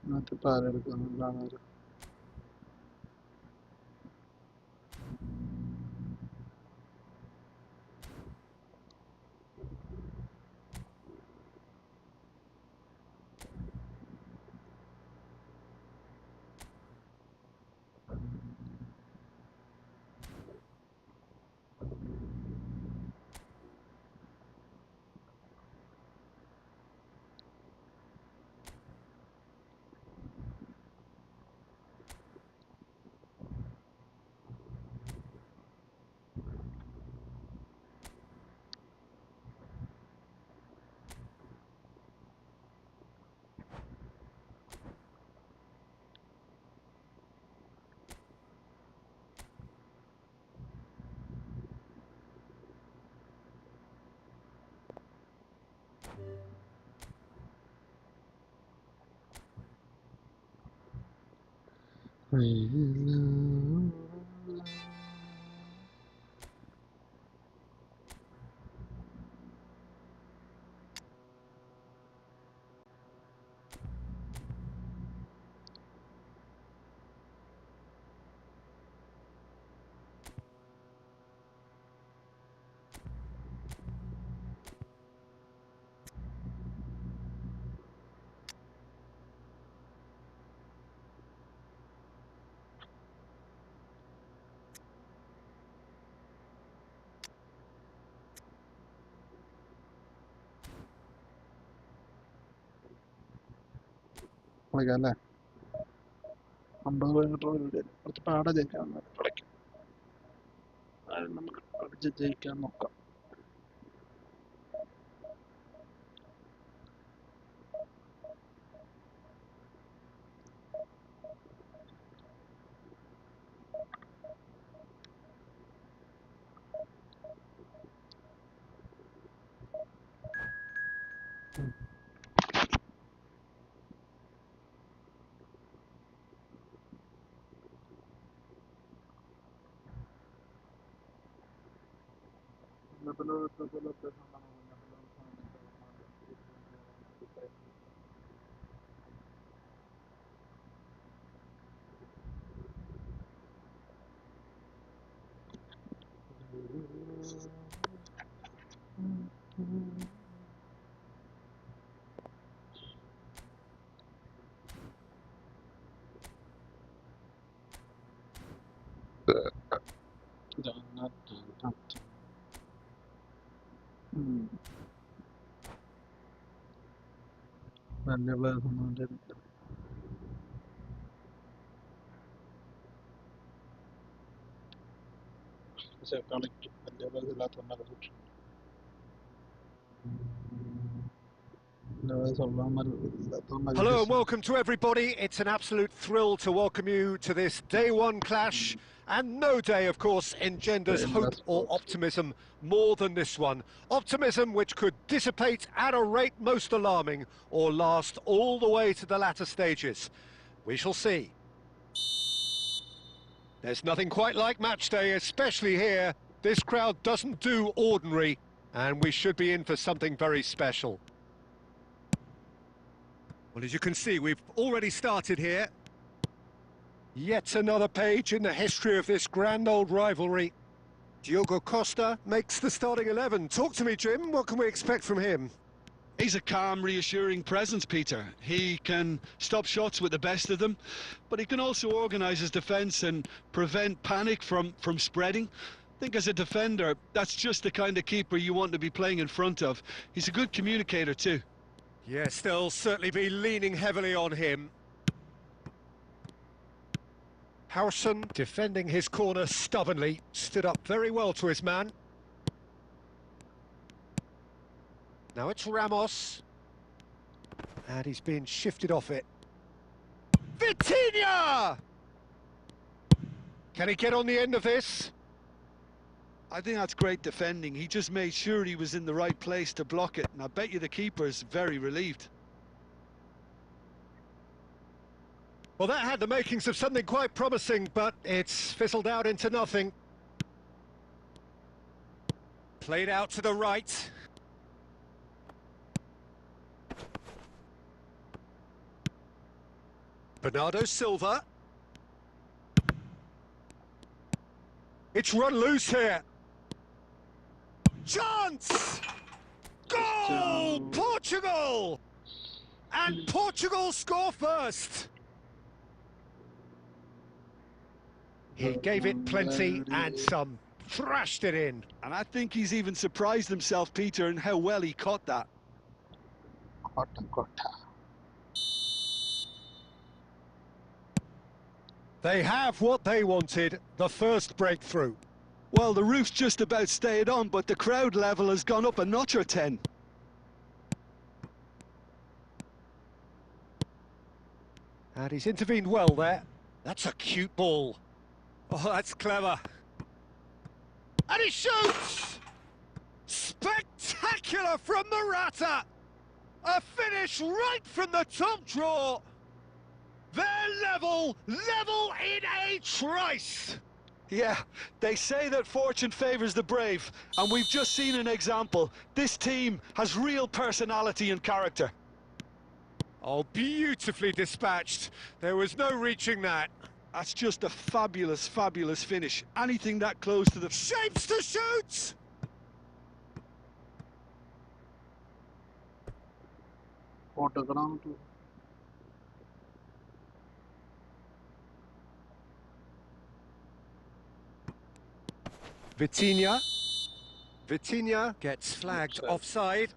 Nanti പാലെടുക്കുന്നുണ്ടാണ്. കളിക്കാം 50 കിലോമീറ്റർ കുറച്ച് പാടെ ജയിക്കാൻ കളിക്കാം. നമുക്ക് കളിച്ച് ജയിക്കാൻ നോക്കാം. വലിയ പ്ലേയേഴ്സ് ഒന്നും ഇല്ല. പക്ഷെ കളിക്കും വലിയ പ്ലേയേഴ്സ് ഇല്ലാത്തതുകൊണ്ടൊക്കെ സൂക്ഷിക്കും. വലിയ പ്ലേയേഴ്സ് ഉള്ളവന്മാർ ഇല്ലാത്തതുകൊണ്ടൊക്കെ Hello and സൂക്ഷിക്കും. welcome to everybody. It's an absolute thrill to welcome you to this day one clash. And no day, of course, engenders hope or optimism more than this one. Optimism which could dissipate at a rate most alarming or last all the way to the latter stages. We shall see. There's nothing quite like match day, especially here. This crowd doesn't do ordinary, and we should be in for something very special. Well, as you can see, we've already started here. Yet another page in the history of this grand old rivalry. Diogo Costa makes the starting 11. Talk to me, Jim. What can we expect from him? He's a calm, reassuring presence, Peter. He can stop shots with the best of them, but he can also organise his defence and prevent panic from spreading. I think as a defender, that's just the kind of keeper you want to be playing in front of. He's a good communicator too. Yes, they'll certainly be leaning heavily on him. Howson, defending his corner stubbornly, stood up very well to his man. Now it's Ramos. And he's been shifted off it. Vitinha! Can he get on the end of this? I think that's great defending. He just made sure he was in the right place to block it, and I bet you the keeper's very relieved. Well, that had the makings of something quite promising, but it's fizzled out into nothing. Played out to the right. Bernardo Silva. It's run loose here. Chance! Goal! Portugal! And Portugal score first. He gave it plenty and some. Thrashed it in. And I think he's even surprised himself, Peter, in how well he caught that. Cotta. They have what they wanted, the first breakthrough. Well, the roof's just about stayed on, but the crowd level has gone up a notch or 10. And he's intervened well there. That's a cute ball. Oh, that's clever. And he shoots! Spectacular from Morata! A finish right from the top draw. They're level in a trice. Yeah, they say that fortune favours the brave, and we've just seen an example. This team has real personality and character. Oh, beautifully dispatched. There was no reaching that. That's just a fabulous, fabulous finish. Anything that close to the... Shapes to shoot! Autogram to Vitinha. Vitinha gets flagged offside.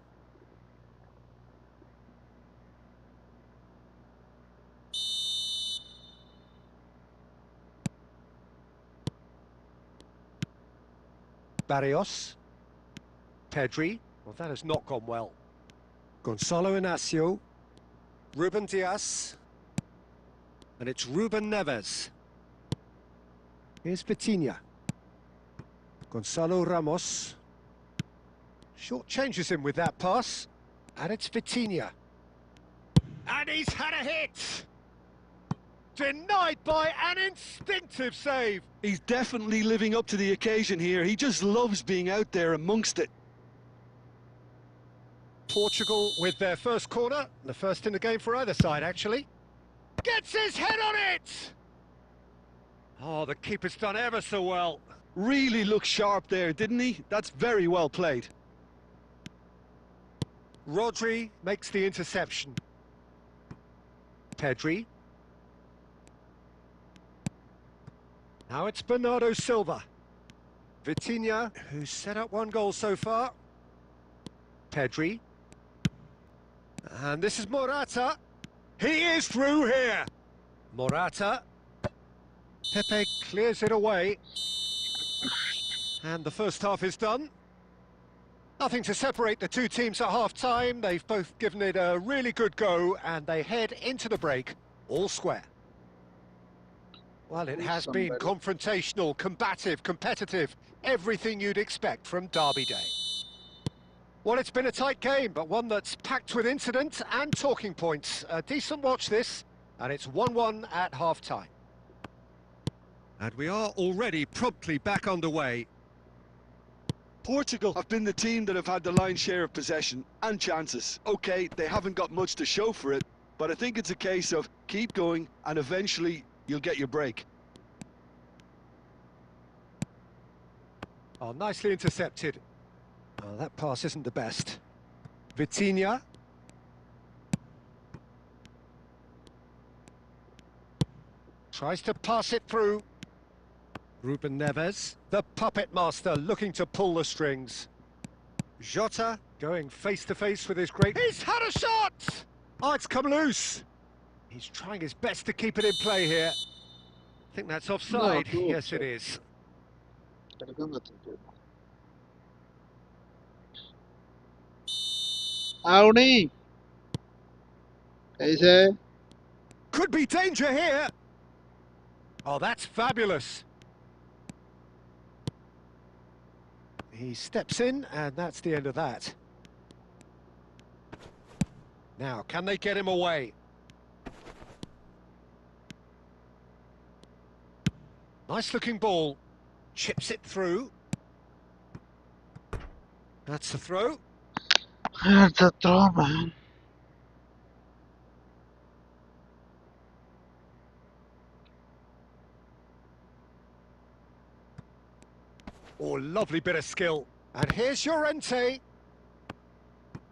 Barrios. Pedri. Well, that has not gone well. Gonzalo Inacio. Ruben Diaz. And it's Ruben Neves. Here's Vitinha. Gonzalo Ramos. Short changes him with that pass. And it's Vitinha. And he's had a hit! Denied by an instinctive save. He's definitely living up to the occasion here. He just loves being out there amongst it. Portugal with their first corner, the first in the game for either side, actually. Gets his head on it! Oh, the keeper's done ever so well. Really looked sharp there, didn't he? That's very well played. Rodri makes the interception. Pedri. Now it's Bernardo Silva. Vitinha, who's set up one goal so far. Pedri. And this is Morata. He is through here. Morata. Pepe clears it away. And the first half is done. Nothing to separate the two teams at half-time. They've both given it a really good go, and they head into the break all square. Well, it has been confrontational, combative, competitive, everything you'd expect from Derby Day. Well, it's been a tight game, but one that's packed with incident and talking points. A decent watch this, and it's 1-1 at half-time. And we are already promptly back underway. Portugal have been the team that have had the lion's share of possession and chances. Okay, they haven't got much to show for it, but I think it's a case of keep going and eventually you'll get your break. Oh, nicely intercepted. Oh, that pass isn't the best. Vitinha. Tries to pass it through. Ruben Neves, the puppet master, looking to pull the strings. Jota going face-to-face with his great... He's had a shot! Oh, it's come loose. He's trying his best to keep it in play here. I think that's offside. No, yes, it is. Auni! Kaise? Could be danger here. Oh, that's fabulous. He steps in, and that's the end of that. Now, can they get him away? Nice-looking ball. Chips it through. That's the throw. That's a throw, man. Oh, lovely bit of skill. And here's Llorente.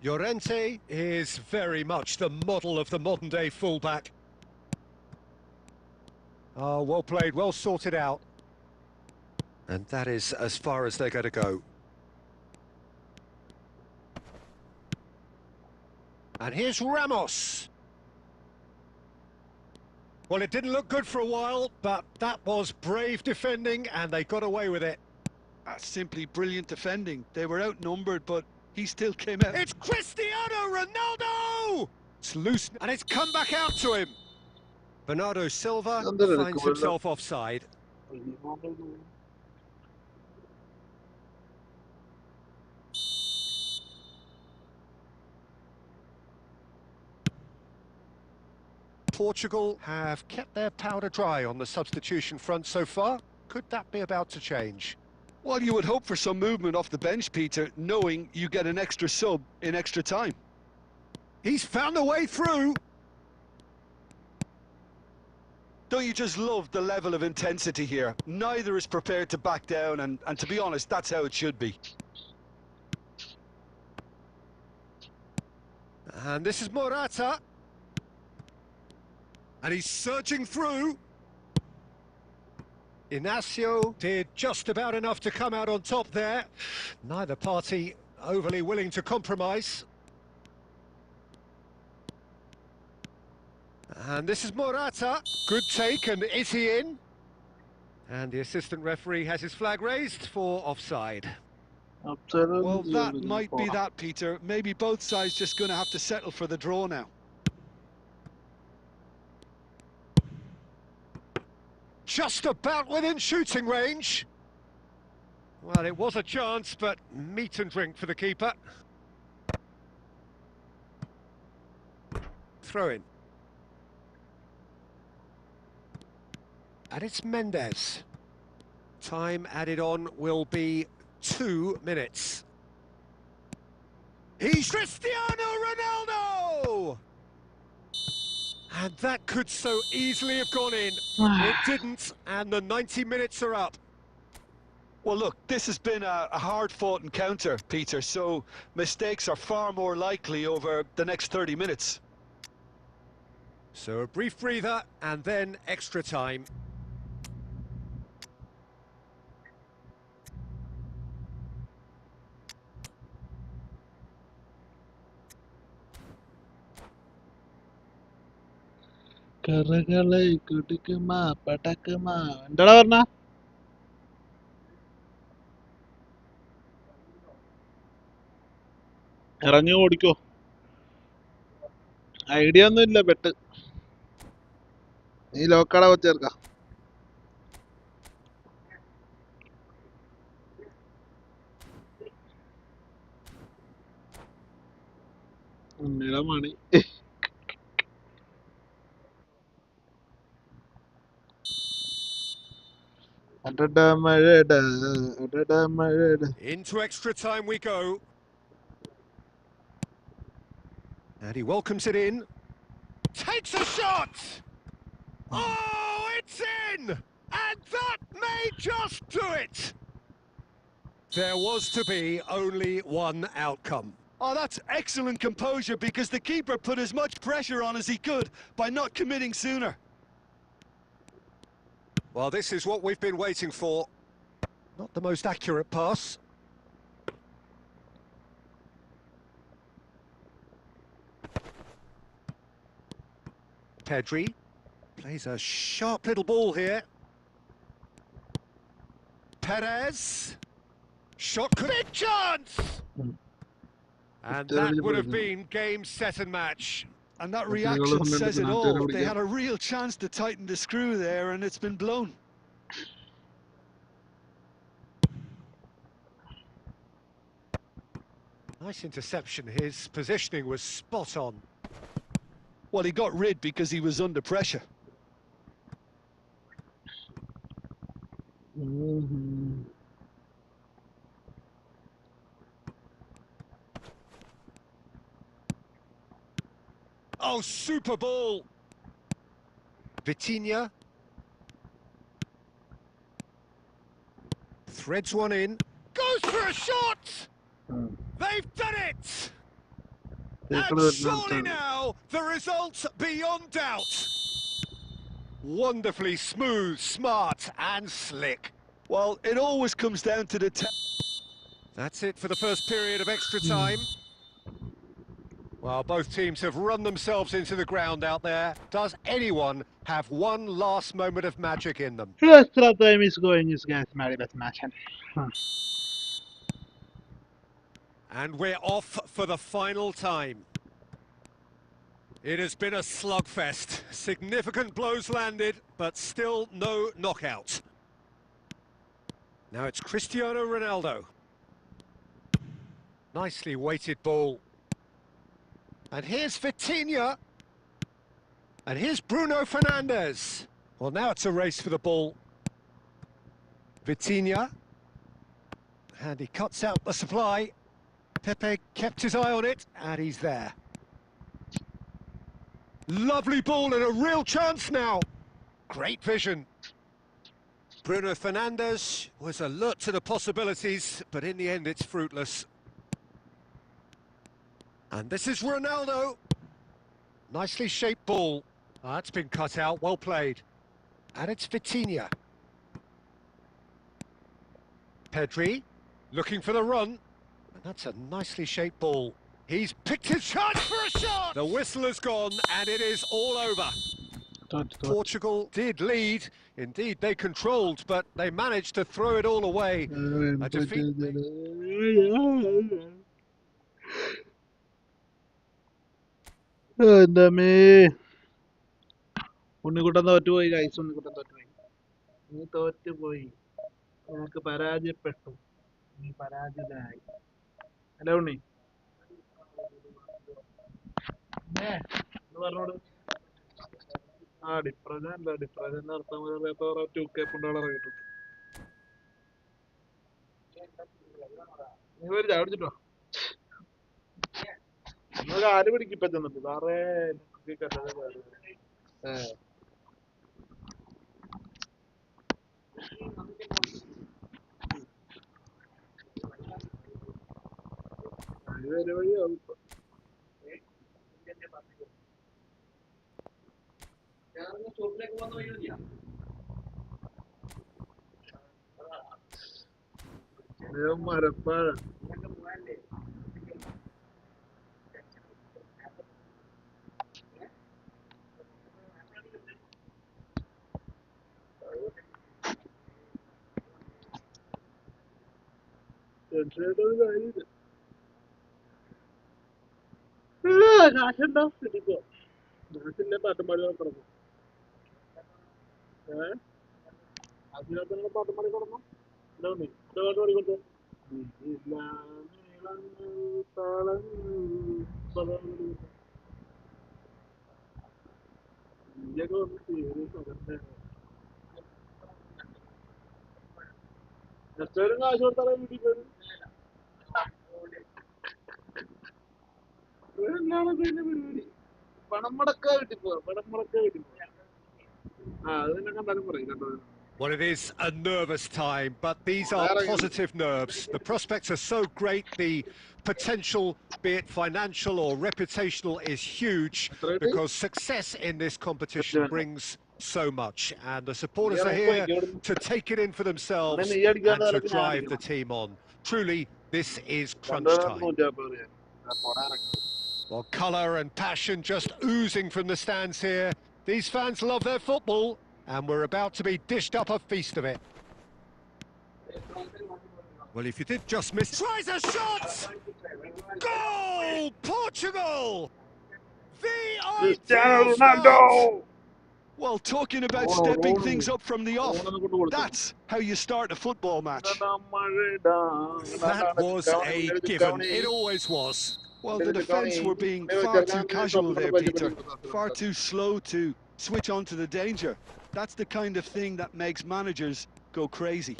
Llorente is very much the model of the modern-day fullback. Oh, well played, well sorted out. And that is as far as they're going to go. And here's Ramos. Well, it didn't look good for a while, but that was brave defending, and they got away with it. That's simply brilliant defending. They were outnumbered, but he still came out. It's Cristiano Ronaldo! It's loose, and it's come back out to him. Bernardo Silva finds himself offside. Portugal have kept their powder dry on the substitution front so far. Could that be about to change? Well, you would hope for some movement off the bench, Peter, knowing you get an extra sub in extra time. He's found a way through. Don't you just love the level of intensity here? Neither is prepared to back down, and to be honest, that's how it should be. And this is Morata. And he's surging through. Inacio did just about enough to come out on top there. Neither party overly willing to compromise. And this is Morata. Good take, and is he in? And the assistant referee has his flag raised for offside. Well, that might be that, Peter. Maybe both sides just going to have to settle for the draw now. Just about within shooting range. Well, it was a chance, but meat and drink for the keeper. throw in. And it's Mendes. Time added on will be 2 minutes. He's Cristiano Ronaldo! And that could so easily have gone in. It didn't, and the 90 minutes are up. Well, look, this has been a hard-fought encounter, Peter, so mistakes are far more likely over the next 30 minutes. So a brief breather, and then extra time. കറകളെ കുടിക്കുമാ പടക്കുമാ എന്താടാ പറഞ്ഞ ഇറങ്ങി ഓടിക്കോ idea ഒന്നും ഇല്ല ബെട്ട് നീ ലോക്കാട വെച്ചേർക്ക മണി Into extra time we go. And he welcomes it in. Takes a shot! Oh, it's in! And that may just do it! There was to be only one outcome. Oh, that's excellent composure because the keeper put as much pressure on as he could by not committing sooner. Well, this is what we've been waiting for. Not the most accurate pass. Pedri plays a sharp little ball here. Perez. Shot, big chance! And that would have been game, set and match. And that reaction says it all. They had a real chance to tighten the screw there and it's been blown. Nice interception. His positioning was spot on. Well, he got rid because he was under pressure. Oh, super ball! Vitinha. Threads one in. Goes for a shot! They've done it! And surely now, the result beyond doubt. Wonderfully smooth, smart and slick. Well, it always comes down to the... That's it for the first period of extra time. Well, both teams have run themselves into the ground out there. Does anyone have one last moment of magic in them? Extra time is going, is guys, Maribeth match. And we're off for the final time. It has been a slugfest. Significant blows landed, but still no knockout. Now it's Cristiano Ronaldo. Nicely weighted ball. And here's Vitinha. And here's Bruno Fernandes. Well, now it's a race for the ball. Vitinha. And he cuts out the supply. Pepe kept his eye on it, and he's there. Lovely ball and a real chance now. Great vision. Bruno Fernandes was alert to the possibilities, but in the end it's fruitless. And this is Ronaldo. Nicely shaped ball. That's been cut out, well played. And it's Vitinha. Pedri, looking for the run. And that's a nicely shaped ball. He's picked his chance for a shot! The whistle has gone, and it is all over. Portugal did lead. Indeed, they controlled, but they managed to throw it all away. A defeat... എന്താമേ Unnikuttan തോറ്റുപോയി guys Unnikuttan തോറ്റുപോയി നീ തോറ്റുപോയി നിനക്ക് പരാജയപ്പെട്ടു നീ പരാജിതനായി അല്ലേ ഉണ്ണി പറഞ്ഞോട് ആ ഡിപ്രഷൻ അല്ല ഡിപ്രഷൻ അർത്ഥം അറിയാത്ത 2K ഫുഡുകൾ ഇറങ്ങിയിട്ടുണ്ട്. നീ ഒരു ചായ കുടിച്ചിട്ടോ നിങ്ങൾക്ക് ആര് പിടിക്കിപ്പ ചെന്നിട്ട് സാറേ വഴിയാവും ഇപ്പൊ. മരപ്പാഴ കാര്യമില്ല. കാശുണ്ടോ കിട്ടിപ്പോ കാശിന്റെ പാട്ടുപാടി കിടന്നു. അതിനകത്ത് പാട്ടുപാടി കിടന്നു. പാട്ട് പാടിക്കൊണ്ടു നെക്സ്റ്റ് കാശ് കൊടുത്താലേ വീട്ടിൽ പോയി എന്നാണ് പിന്നെ പരിപാടി. പണം മുടക്കാ വീട്ടിൽ പോവാ പണം മുടക്കാ വീട്ടിൽ പോവാ. അത് തന്നെ കണ്ടാലും പറയും കണ്ടോ. Well, it is a nervous time, but these are positive nerves. The prospects are so great. The potential, be it financial or reputational, is huge because success in this competition brings so much. And the supporters are here to take it in for themselves and to drive the team on. Truly, this is crunch time. Well, colour and passion just oozing from the stands here. These fans love their football. And we're about to be dished up a feast of it. Well, if you did just miss... Tries a shot! Goal! Portugal! The Ronaldo! Well, talking about stepping things up from the off, that's how you start a football match. That was a given. It always was. Well, the defence were being far too casual there, Peter. Far too slow to switch on to the danger. That's the kind of thing that makes managers go crazy.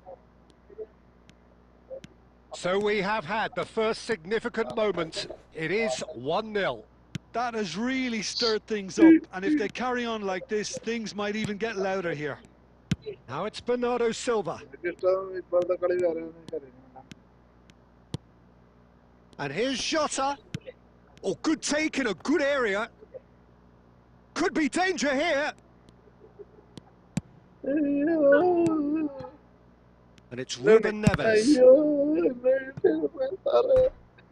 So we have had the first significant moment. It is 1-0. That has really stirred things up, and if they carry on like this, things might even get louder here. Now it's Bernardo Silva. And here's Jota. Oh, good take in a good area. Could be danger here. And it's Ruben Neves.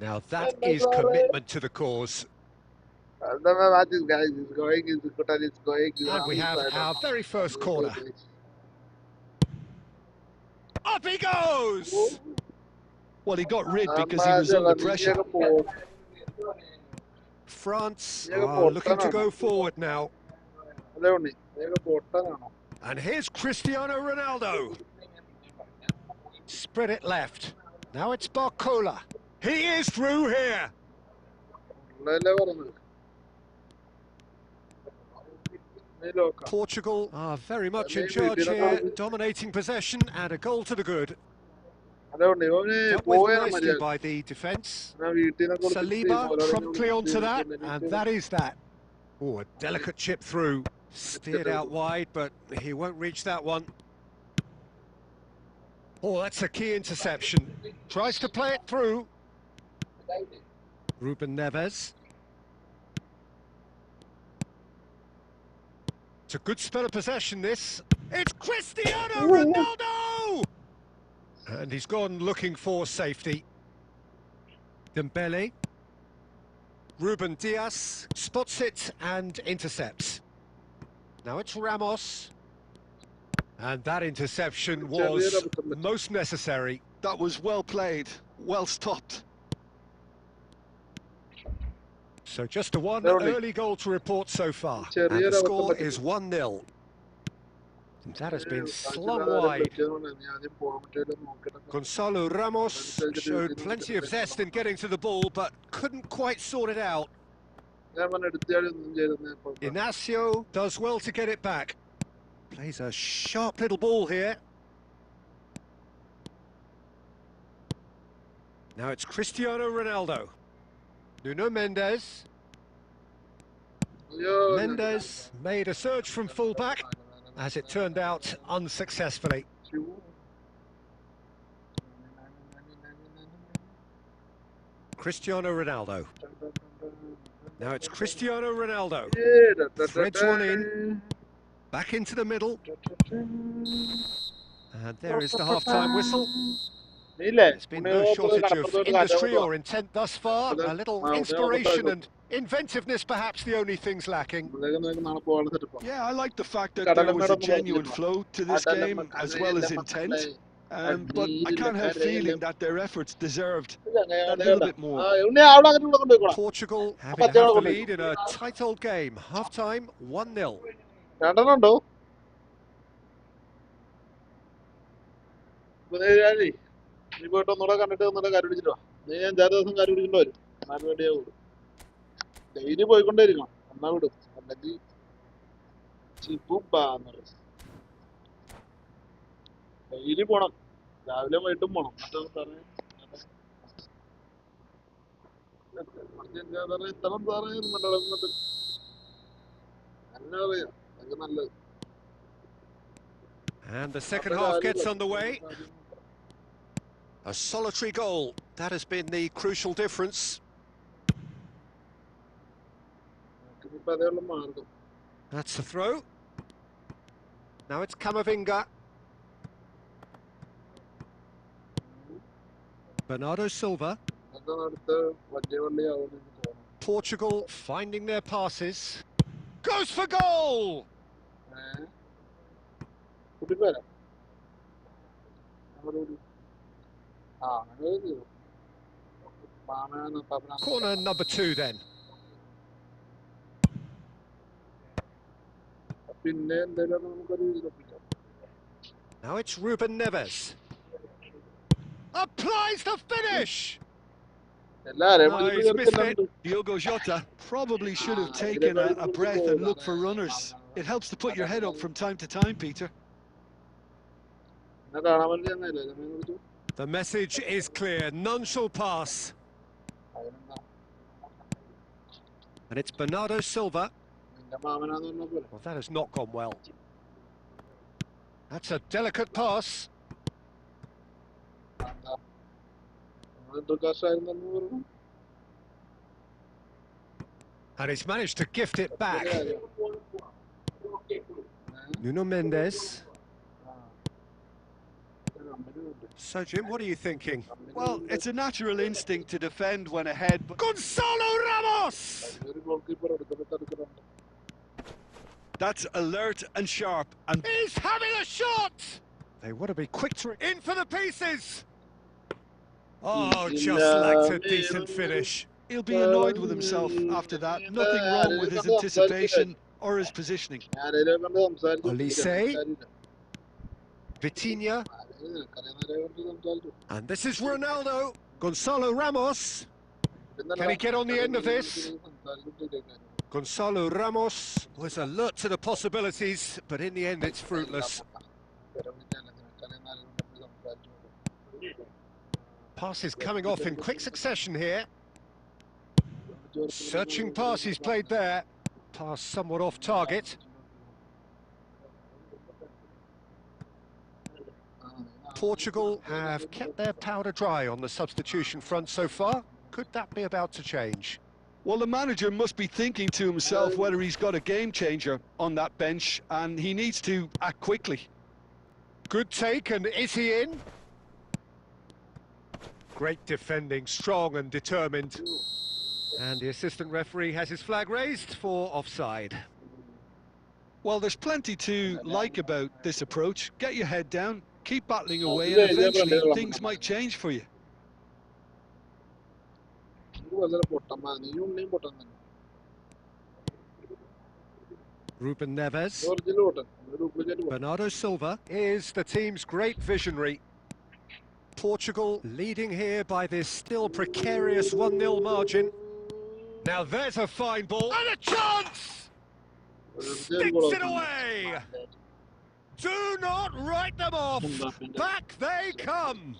Now that is commitment to the cause. And we have our very first corner. Up he goes! Well, he got rid because he was under pressure. France are looking to go forward now. And here's Cristiano Ronaldo. Spread it left. Now it's Barcola. He is through here. Portugal are very much in charge here, dominating possession and a goal to the good. Dealt with nicely by the defence. Saliba promptly onto that, and that is that. Oh, a delicate chip through. Steered out wide, but he won't reach that one. Oh, that's a key interception. Tries to play it through. Ruben Neves. It's a good spell of possession, this. It's Cristiano Ronaldo! And he's gone looking for safety. Dembele. Ruben Dias spots it and intercepts. Now it's Ramos. And that interception was most necessary. That was well played, well stopped. So just a one early goal to report so far. And the score is 1-0. That has been slung wide. Gonzalo Ramos showed plenty of zest in getting to the ball, but couldn't quite sort it out. Inacio does well to get it back. Plays a sharp little ball here. Now it's Cristiano Ronaldo. Nuno Mendes. Mendes made a surge from fullback, as it turned out unsuccessfully. Cristiano Ronaldo. Now it's Cristiano Ronaldo. Threads one in. Back into the middle. And there is the half-time whistle. There's been no shortage of industry or intent thus far. A little inspiration and inventiveness, perhaps the only things lacking. Yeah, I like the fact that there was a genuine flow to this game as well as intent. But I can't help feeling that their efforts deserved that little bit more. Portugal happy to have the lead in a tight old game. Half-time, 1-0. നീ പോയിട്ട് ഒന്നുകൂടെ കണ്ടിട്ട് ഒന്നുകൂടെ കരി പിടിച്ചിട്ട് വാ. നീ 5-6 ദിവസം കരി പിടിക്കേണ്ടി വരും. എന്നാലും വേണ്ടിയാവുള്ളൂ. ഡെയിലി പോയിക്കൊണ്ടേയിരിക്കണം. എന്നാ വിടും. അല്ലെങ്കിൽ ചിപ്പുപ്പാന്ന് പറയും. ഡെയിലി പോണം. രാവിലെ വൈകിട്ടും പോണം. മറ്റേ സാറേ ഇത്തരം സാറേ മറ്റേ എന്നെ അറിയാം. അതൊക്കെ നല്ലത്. And the second half gets underway. A solitary goal. That has been the crucial difference. That's the throw. Now it's Camavinga. Bernardo Silva. Portugal finding their passes. Goes for goal! Corner number 2 then. Now it's Ruben Neves. Applies the finish! No, he's missed it. Diogo Jota probably should have taken a breath and looked for runners. It helps to put your head up from time to time, Peter. The message is clear, none shall pass. And it's Bernardo Silva. Well, that has not gone well. That's a delicate pass. And he's managed to gift it back. Nuno Mendes. So, Jim, what are you thinking? Well, it's a natural instinct to defend when ahead, but Gonzalo Ramos! That's alert and sharp, and He's having a shot! They want to be quick to... In for the pieces! Oh, just lacked a decent finish. he'll be annoyed with himself after that. Nothing wrong with his anticipation or his positioning. Olise. Vitinha. And this is Ronaldo. Gonzalo Ramos. Can he get on the end of this? Gonzalo Ramos was alert to the possibilities, but in the end it's fruitless. Passes coming off in quick succession here. Searching pass he's played there. Pass somewhat off target. Portugal have kept their powder dry on the substitution front so far. Could that be about to change? Well, the manager must be thinking to himself whether he's got a game changer on that bench, and he needs to act quickly. Good take, and is he in? Great defending, strong and determined. And the assistant referee has his flag raised for offside. Well, there's plenty to like about this approach. Get your head down, keep battling away, and eventually things might change for you. Ruben Neves. Bernardo Silva is the team's great visionary. Portugal leading here by this still precarious 1-0 margin. Now there's a fine ball. And a chance! Sticks it away! Do not write them off! Back they come!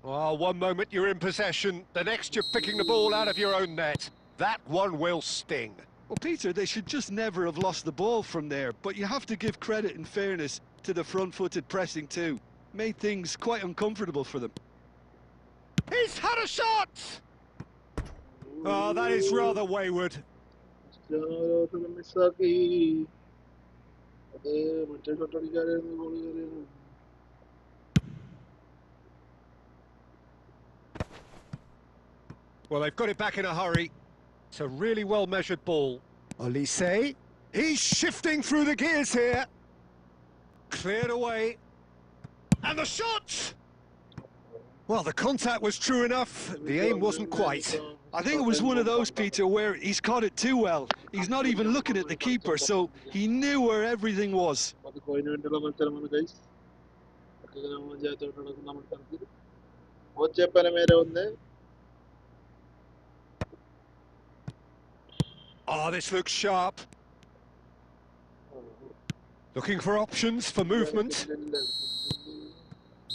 Well, one moment you're in possession, the next you're picking the ball out of your own net. That one will sting. Well, Peter, they should just never have lost the ball from there, but you have to give credit and fairness to the front-footed pressing too. Made things quite uncomfortable for them. He's had a shot! Oh, that is rather wayward. Well, they've got it back in a hurry. It's a really well-measured ball. Olise, he's shifting through the gears here. Cleared away. And the shot! Well, the contact was true enough. The aim wasn't quite. I think it was one of those, Peter, where he's caught it too well. He's not even looking at the keeper, so he knew where everything was. Oh, this looks sharp. Looking for options for movement.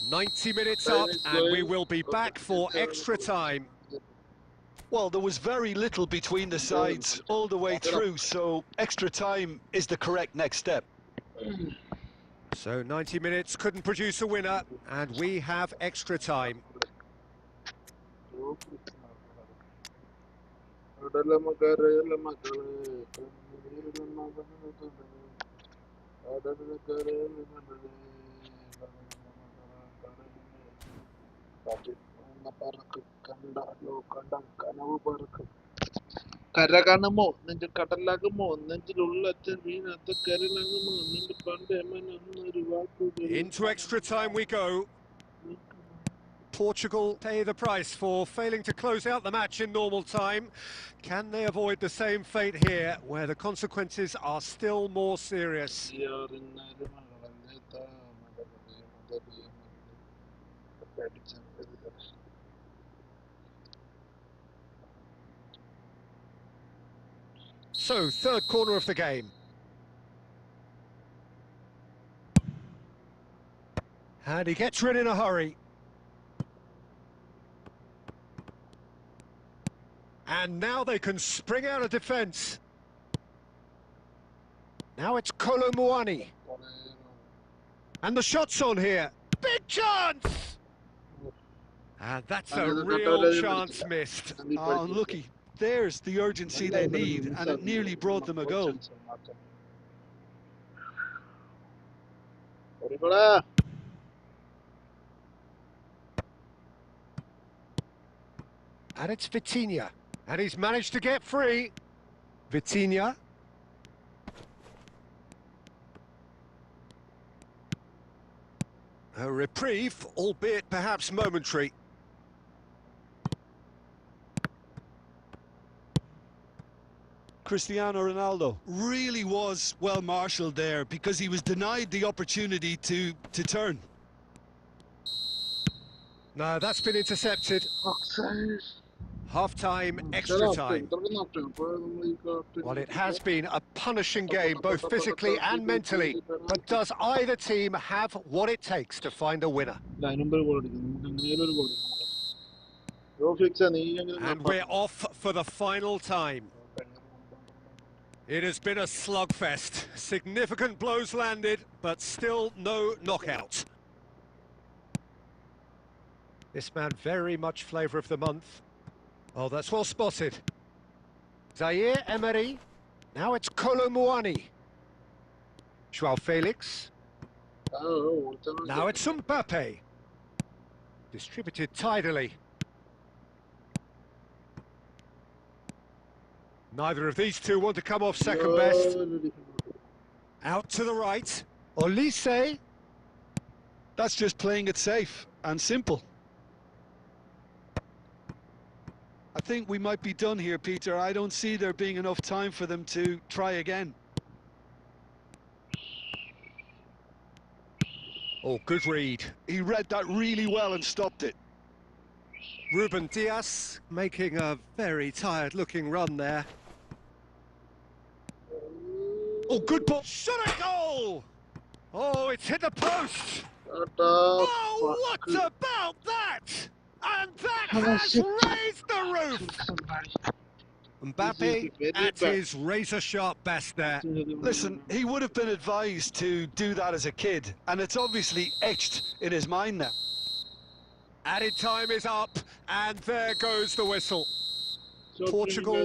90 minutes up, and we will be back for extra time. Well, there was very little between the sides all the way through, so extra time is the correct next step. So 90 minutes couldn't produce a winner, and we have extra time. കരകണമോ നിന്റെ കടലാകുമോ നെഞ്ചിലുള്ള വീണത്ത് കരലാകുമോ നിന്റെ പണ്ട് ഒരു വാക്ക് Into extra time we go. Portugal pay the price for failing to close out the match in normal time. Can they avoid the same fate here, where the consequences are still more serious? So, third corner of the game. And he gets rid in a hurry. And now they can spring out of defence. Now it's Kolomuani. And the shot's on here. Big chance! And that's a real chance missed. Oh, unlucky. There's the urgency they need, and it nearly brought them a goal. And it's Vitinha. And he's managed to get free. Vitinha. A reprieve, albeit perhaps momentary. Cristiano Ronaldo really was well marshalled there because he was denied the opportunity to turn. No, that's been intercepted. Half-time, extra time. Well, it has been a punishing game, both physically and mentally. But does either team have what it takes to find a winner? And we're off for the final time. It has been a slugfest. Significant blows landed, but still no knockout. This man very much flavour of the month. Oh, that's well spotted. Zaire Emery. Now it's Kolomuani. Joao Felix. Now it's Mbappe. Distributed tidily. Neither of these two want to come off second best. Out to the right. Olise. That's just playing it safe and simple. I think we might be done here, Peter. I don't see there being enough time for them to try again. Oh, good read. He read that really well and stopped it. Ruben Diaz making a very tired-looking run there. Oh, good ball. Shot a goal! Oh, it's hit the post! Oh, what about that? And that has raised the roof! Mbappe at his razor-sharp best there. Listen, he would have been advised to do that as a kid, and it's obviously etched in his mind now. Added time is up, and there goes the whistle. Portugal